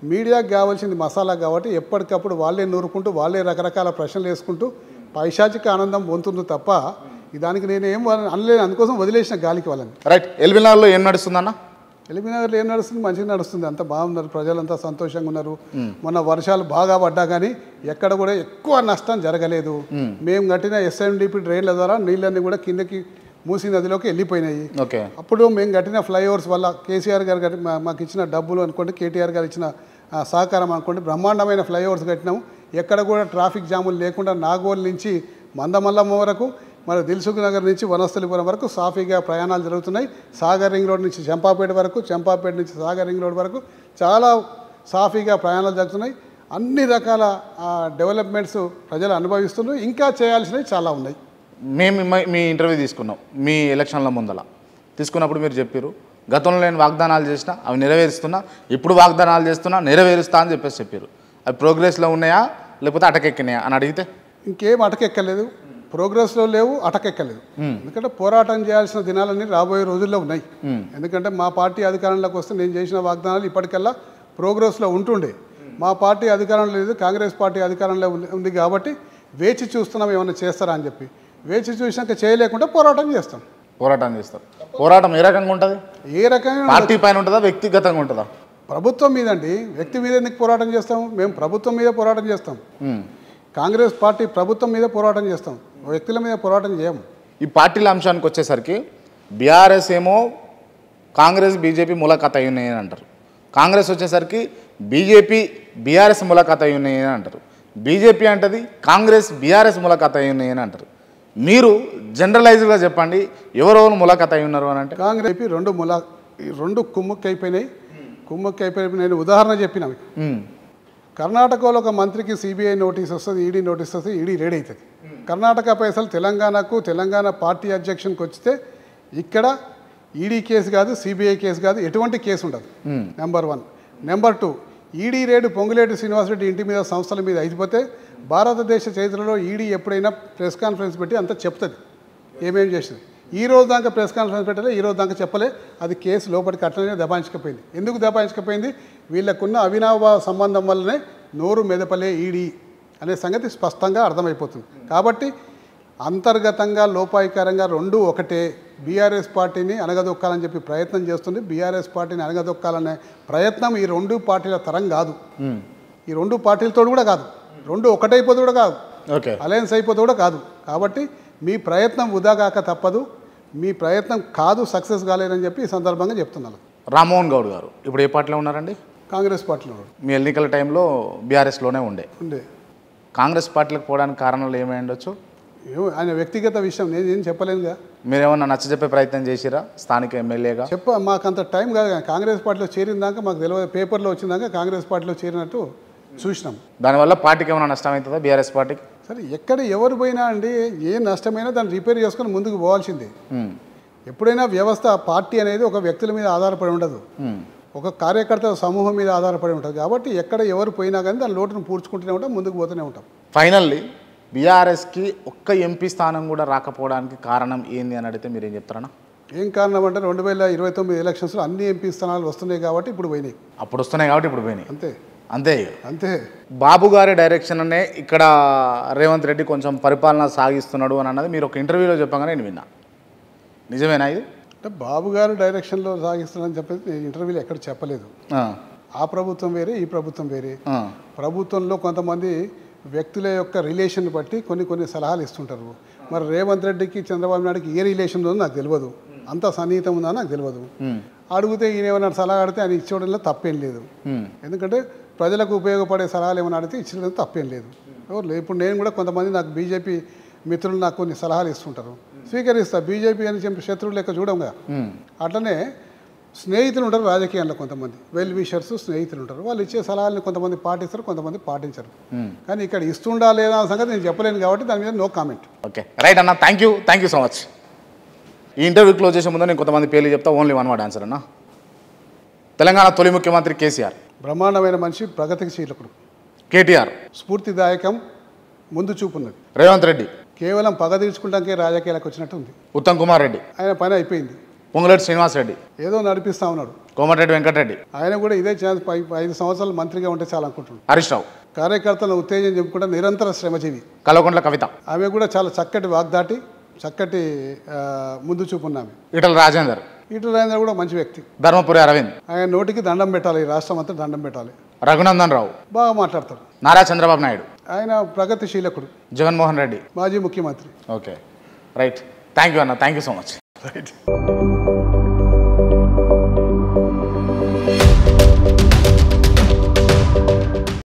మీడియాకి కావాల్సింది మసాలా కాబట్టి ఎప్పటికప్పుడు వాళ్ళే నూరుకుంటూ వాళ్ళే రకరకాల ప్రశ్నలు వేసుకుంటూ పైశాచిక ఆనందం పొందుతుంది తప్ప దానికి నేనేం అనలేను. అందుకోసం వదిలేసిన గాలికి వాళ్ళని. రైట్. ఎల్బీనగర్లో ఏం నడుస్తుందన్న? ఎల్బీనగర్లో ఏం నడుస్తుంది? మంచిగా నడుస్తుంది. అంత బాగున్నారు, ప్రజలంతా సంతోషంగా ఉన్నారు. మొన్న వర్షాలు బాగా పడ్డా కానీ ఎక్కడ కూడా ఎక్కువ నష్టం జరగలేదు. మేము కట్టిన ఎస్ఎండిపి డ్రైన్ల ద్వారా నీళ్ళన్నీ కూడా కిందకి మూసీ నదిలోకి వెళ్ళిపోయినాయి. అప్పుడు మేము కట్టిన ఫ్లైఓవర్స్ వల్ల కేసీఆర్ గారు మాకు ఇచ్చిన డబ్బులు అనుకోండి, కేటీఆర్ గారు ఇచ్చిన సహకారం అనుకోండి, బ్రహ్మాండమైన ఫ్లైఓవర్స్ కట్టినాము. ఎక్కడ కూడా ట్రాఫిక్ జాములు లేకుండా నాగోల్ నుంచి మందమల్లమ్మ వరకు, మరి దిల్సుఖ్ నగర్ నుంచి వనస్థలిపురం వరకు సాఫీగా ప్రయాణాలు జరుగుతున్నాయి. సాగర్ రింగ్ రోడ్ నుంచి చంపాపేట వరకు, చంపాపేట నుంచి సాగర్ రింగ్ రోడ్ వరకు చాలా సాఫీగా ప్రయాణాలు జరుగుతున్నాయి. అన్ని రకాల డెవలప్మెంట్స్ ప్రజలు అనుభవిస్తున్నారు. ఇంకా చేయాల్సినవి చాలా ఉన్నాయి. మేము మీ ఇంటర్వ్యూ తీసుకున్నాం మీ ఎలక్షన్ల ముందల తీసుకున్నప్పుడు మీరు చెప్పారు గతంలో నేను వాగ్దానాలు చేసిన అవి నెరవేరుస్తున్నా, ఇప్పుడు వాగ్దానాలు చేస్తున్నా, నెరవేరుస్తా అని చెప్పారు. అవి ప్రోగ్రెస్లో ఉన్నాయా లేకపోతే అటకెక్కినాయా అని అడిగితే ఇంకేం అటకెక్కలేదు, ప్రోగ్రెస్లో లేవు, అటకెక్కలేదు. ఎందుకంటే పోరాటం చేయాల్సిన దినాలన్నీ రాబోయే రోజుల్లో ఉన్నాయి. ఎందుకంటే మా పార్టీ అధికారంలోకి వస్తే నేను చేసిన వాగ్దానాలు ఇప్పటికల్లా ప్రోగ్రెస్లో ఉంటుండే. మా పార్టీ అధికారంలో లేదు, కాంగ్రెస్ పార్టీ అధికారంలో ఉంది కాబట్టి వేచి చూస్తున్నాం ఏమైనా చేస్తారా అని చెప్పి. వేచి చూసినాక చేయలేకుండా పోరాటం చేస్తాం. పోరాటం ఏ రకంగా ఉంటుంది? ఏ రకంగా పార్టీ పైన ఉంటుందా, వ్యక్తిగతంగా ఉంటుందా? ప్రభుత్వం మీద అండి. వ్యక్తి మీద ఎందుకు పోరాటం చేస్తాం? మేము ప్రభుత్వం మీద పోరాటం చేస్తాం. కాంగ్రెస్ పార్టీ ప్రభుత్వం మీద పోరాటం చేస్తాం, వ్యక్తుల మీద పోరాటం చేయము. ఈ పార్టీల అంశానికి వచ్చేసరికి బీఆర్ఎస్ ఏమో కాంగ్రెస్ బీజేపీ ములాఖాత్ అయి ఉన్నాయని అంటారు, కాంగ్రెస్ వచ్చేసరికి బీజేపీ బీఆర్ఎస్ ములాఖాత్ అయి ఉన్నాయని అంటారు, బీజేపీ అంటది కాంగ్రెస్ బీఆర్ఎస్ ములాఖాత్ అయి ఉన్నాయని అంటారు. మీరు జనరలైజ్గా చెప్పండి, ఎవరెవరు ములాఖాత్ అయి ఉన్నారు అని అంటే? కాంగ్రెస్ రెండు కుమ్ముక్కి అయిపోయినాయి. నేను ఉదాహరణ చెప్పిన కర్ణాటకలో ఒక మంత్రికి సిబిఐ నోటీస్ వస్తుంది, ఈడీ నోటీస్ వస్తుంది, ఈడీ రెడీ అవుతుంది. కర్ణాటక పైసలు తెలంగాణ పార్టీ అధ్యక్షునికి వచ్చితే ఇక్కడ ఈడీ కేసు కాదు, సిబిఐ కేసు కాదు, ఎటువంటి కేసు ఉండదు. నెంబర్ 1. నెంబర్ 2, ఈడీ రేడు పొంగులేటి శ్రీనివాసరెడ్డి ఇంటి మీద, సంస్థల మీద అయిపోతే భారతదేశ చరిత్రలో ఈడీ ఎప్పుడైనా ప్రెస్ కాన్ఫరెన్స్ పెట్టి అంతా చెప్తుంది ఏమేమి చేసింది. ఈ రోజు దాకా ప్రెస్ కాన్ఫరెన్స్ పెట్టలే, ఈ రోజు దాకా చెప్పలే. అది కేసు లోపలికి అట్లనే దబాయించకపోయింది. ఎందుకు దబాయించకపోయింది? వీళ్ళకున్న అవినాభ సంబంధం వల్లనే నోరు మెదపలే ఈడీ అనే సంగతి స్పష్టంగా అర్థమైపోతుంది. కాబట్టి అంతర్గతంగా లోపాయికారంగా రెండూ ఒకటే. బీఆర్ఎస్ పార్టీని అణగదొక్కాలని చెప్పి ప్రయత్నం చేస్తుంది. బీఆర్ఎస్ పార్టీని అణగదొక్కాలనే ప్రయత్నం ఈ రెండు పార్టీల తరం కాదు, ఈ రెండు పార్టీలతో కూడా కాదు, రెండు ఒకటైపోతే కూడా కాదు, అలయన్స్ అయిపోతే కూడా కాదు. కాబట్టి మీ ప్రయత్నం వృధా కాక తప్పదు. మీ ప్రయత్నం కాదు, సక్సెస్ కాలేదని చెప్పి ఈ సందర్భంగా చెప్తున్నాను. రామ్మోహన్ గౌడ్ గారు ఇప్పుడు ఏ పార్టీలో ఉన్నారండి? కాంగ్రెస్ పార్టీలో. మీ ఎన్నికల టైంలో బీఆర్ఎస్లోనే ఉండే. కాంగ్రెస్ పార్టీలకు పోవడానికి కారణాలు ఏమై ఉండొచ్చు? ఆయన వ్యక్తిగత విషయం, నేనేం చెప్పలేనుగా. మీరేమన్నా నచ్చజెప్పే ప్రయత్నం చేసిరా స్థానిక ఎమ్మెల్యేగా? మాకంత టైం కాదు. కాంగ్రెస్ పార్టీలో చేరిన దాకా మాకు తెలియదు, పేపర్లో వచ్చిందాక కాంగ్రెస్ పార్టీలో చేరినట్టు చూసినాం. దానివల్ల పార్టీకి ఏమైనా నష్టం అవుతుందా బీఆర్ఎస్ పార్టీకి? సరే, ఎక్కడ ఎవరు పోయినా అండి, ఏ నష్టమైనా దాన్ని రిపేర్ చేసుకొని ముందుకు పోవాల్సిందే. ఎప్పుడైనా వ్యవస్థ, పార్టీ అనేది ఒక వ్యక్తుల మీద ఆధారపడి ఉండదు, ఒక కార్యకర్తల సమూహం మీద ఆధారపడి ఉంటుంది. కాబట్టి ఎక్కడ ఎవరు పోయినా కానీ దాని లోటును పూడ్చుకుంటూనే ఉంటాం, ముందుకు పోతూనే ఉంటాం. ఫైనల్లీ బీఆర్ఎస్కి ఒక్క ఎంపీ స్థానం కూడా రాకపోవడానికి కారణం ఏంది అని అడిగితే మీరేం చెప్తారన్నా? ఏం కారణం అంటే 2029 ఎలక్షన్స్లో అన్ని ఎంపీ స్థానాలు వస్తున్నాయి కాబట్టి ఇప్పుడు పోయినాయి. అప్పుడు వస్తున్నాయి కాబట్టి ఇప్పుడు పోయినాయి. అంతే. బాబు గారి డైరెక్షన్ అనే ఇక్కడ రేవంత్ రెడ్డి కొంచెం పరిపాలన సాగిస్తున్నాడు అని అన్నది మీరు ఒక ఇంటర్వ్యూలో చెప్పగానే నేను విన్నా. నిజమేనా ఇది? అంటే బాబు గారు డైరెక్షన్లో సాగిస్తున్నాడని చెప్పేసి నేను ఇంటర్వ్యూలో ఎక్కడ చెప్పలేదు. ఆ ప్రభుత్వం వేరే, ఈ ప్రభుత్వం వేరే. ప్రభుత్వంలో కొంతమంది వ్యక్తుల యొక్క రిలేషన్ బట్టి కొన్ని సలహాలు ఇస్తుంటారు. మరి రేవంత్ రెడ్డికి చంద్రబాబు నాయుడుకి ఏ రిలేషన్ ఉందో నాకు తెలియదు, అంత సన్నిహితం ఉందో నాకు తెలియదు. అడిగితే ఈయన ఏమన్నా సలహా అడిగితే ఆయన ఇచ్చేయడంలో తప్పేం లేదు. ఎందుకంటే ప్రజలకు ఉపయోగపడే సలహాలు ఏమైనా అడిగితే ఇచ్చడం తప్పేం లేదు. ఇప్పుడు నేను కూడా కొంతమంది నాకు బీజేపీ మిత్రులు నాకు కొన్ని సలహాలు ఇస్తుంటారు, స్వీకరిస్తా. బీజేపీ అని చెప్పి శత్రువులు లెక్క చూడంగా. అట్లనే స్నేహితులు ఉంటారు రాజకీయాల్లో, కొంతమంది వెల్ విషర్స్ స్నేహితులు ఉంటారు. వాళ్ళు ఇచ్చే సలహాలను కొంతమంది పాటిస్తారు, కొంతమంది పాటించరు. కానీ ఇక్కడ ఇస్తుండా లేదా అన్న సంగతి నేను చెప్పలేను కాబట్టి దాని మీద నో కామెంట్. ఓకే, రైట్ అన్న, థ్యాంక్ యూ సో మచ్. ఈ ఇంటర్వ్యూ క్లోజ్ చేసే ముందు నేను కొంతమంది పేర్లు చెప్తా, ఓన్లీ 1 వర్డ్ ఆన్సర్ అన్న. తెలంగాణ తొలి ముఖ్యమంత్రి కేసీఆర్. బ్రహ్మాండమైన మనిషి, ప్రగతికి శీలకుడు. కేటీఆర్. స్ఫూర్తిదాయకం, ముందు చూపున్నది. రేవంత్ రెడ్డి. కేవలం పగ తీర్చుకుంటాకే రాజకీయాలకు వచ్చినట్టు ఉంది. ఉత్తమ్ కుమార్ రెడ్డి. ఆయన పని అయిపోయింది. పొంగులేటి శ్రీనివాసరెడ్డి. ఏదో నడిపిస్తా ఉన్నాడు. కోమటిరెడ్డి వెంకటరెడ్డి. ఆయన కూడా ఇదే ఛాన్స్ 5 సంవత్సరాలు మంత్రిగా ఉంటే చాలా అనుకుంటున్నాడు. హరీష్ రావు. కార్యకర్తలను ఉత్తేజం చెప్పుకుంటే నిరంతర శ్రమజీవి. కల్వకుంట్ల కవిత. ఆమె కూడా చాలా చక్కటి వాగ్దాటి, చక్కటి ముందు చూపున్నామే. ఈటల రాజేందర్. కూడా మంచి వ్యక్తి. ధర్మపురి అరవింద్. ఆయన నోటికి దండం పెట్టాలి, ఈ రాష్ట్రం అంతా దండం పెట్టాలి. రఘునందన్ రావు. బాగా మాట్లాడతారు. నారా చంద్రబాబు నాయుడు. ఆయన ప్రగతిశీలకుడు. జగన్మోహన్ రెడ్డి. మాజీ ముఖ్యమంత్రి. Okay, right. థ్యాంక్ యూ అన్న, thank you so much. Right.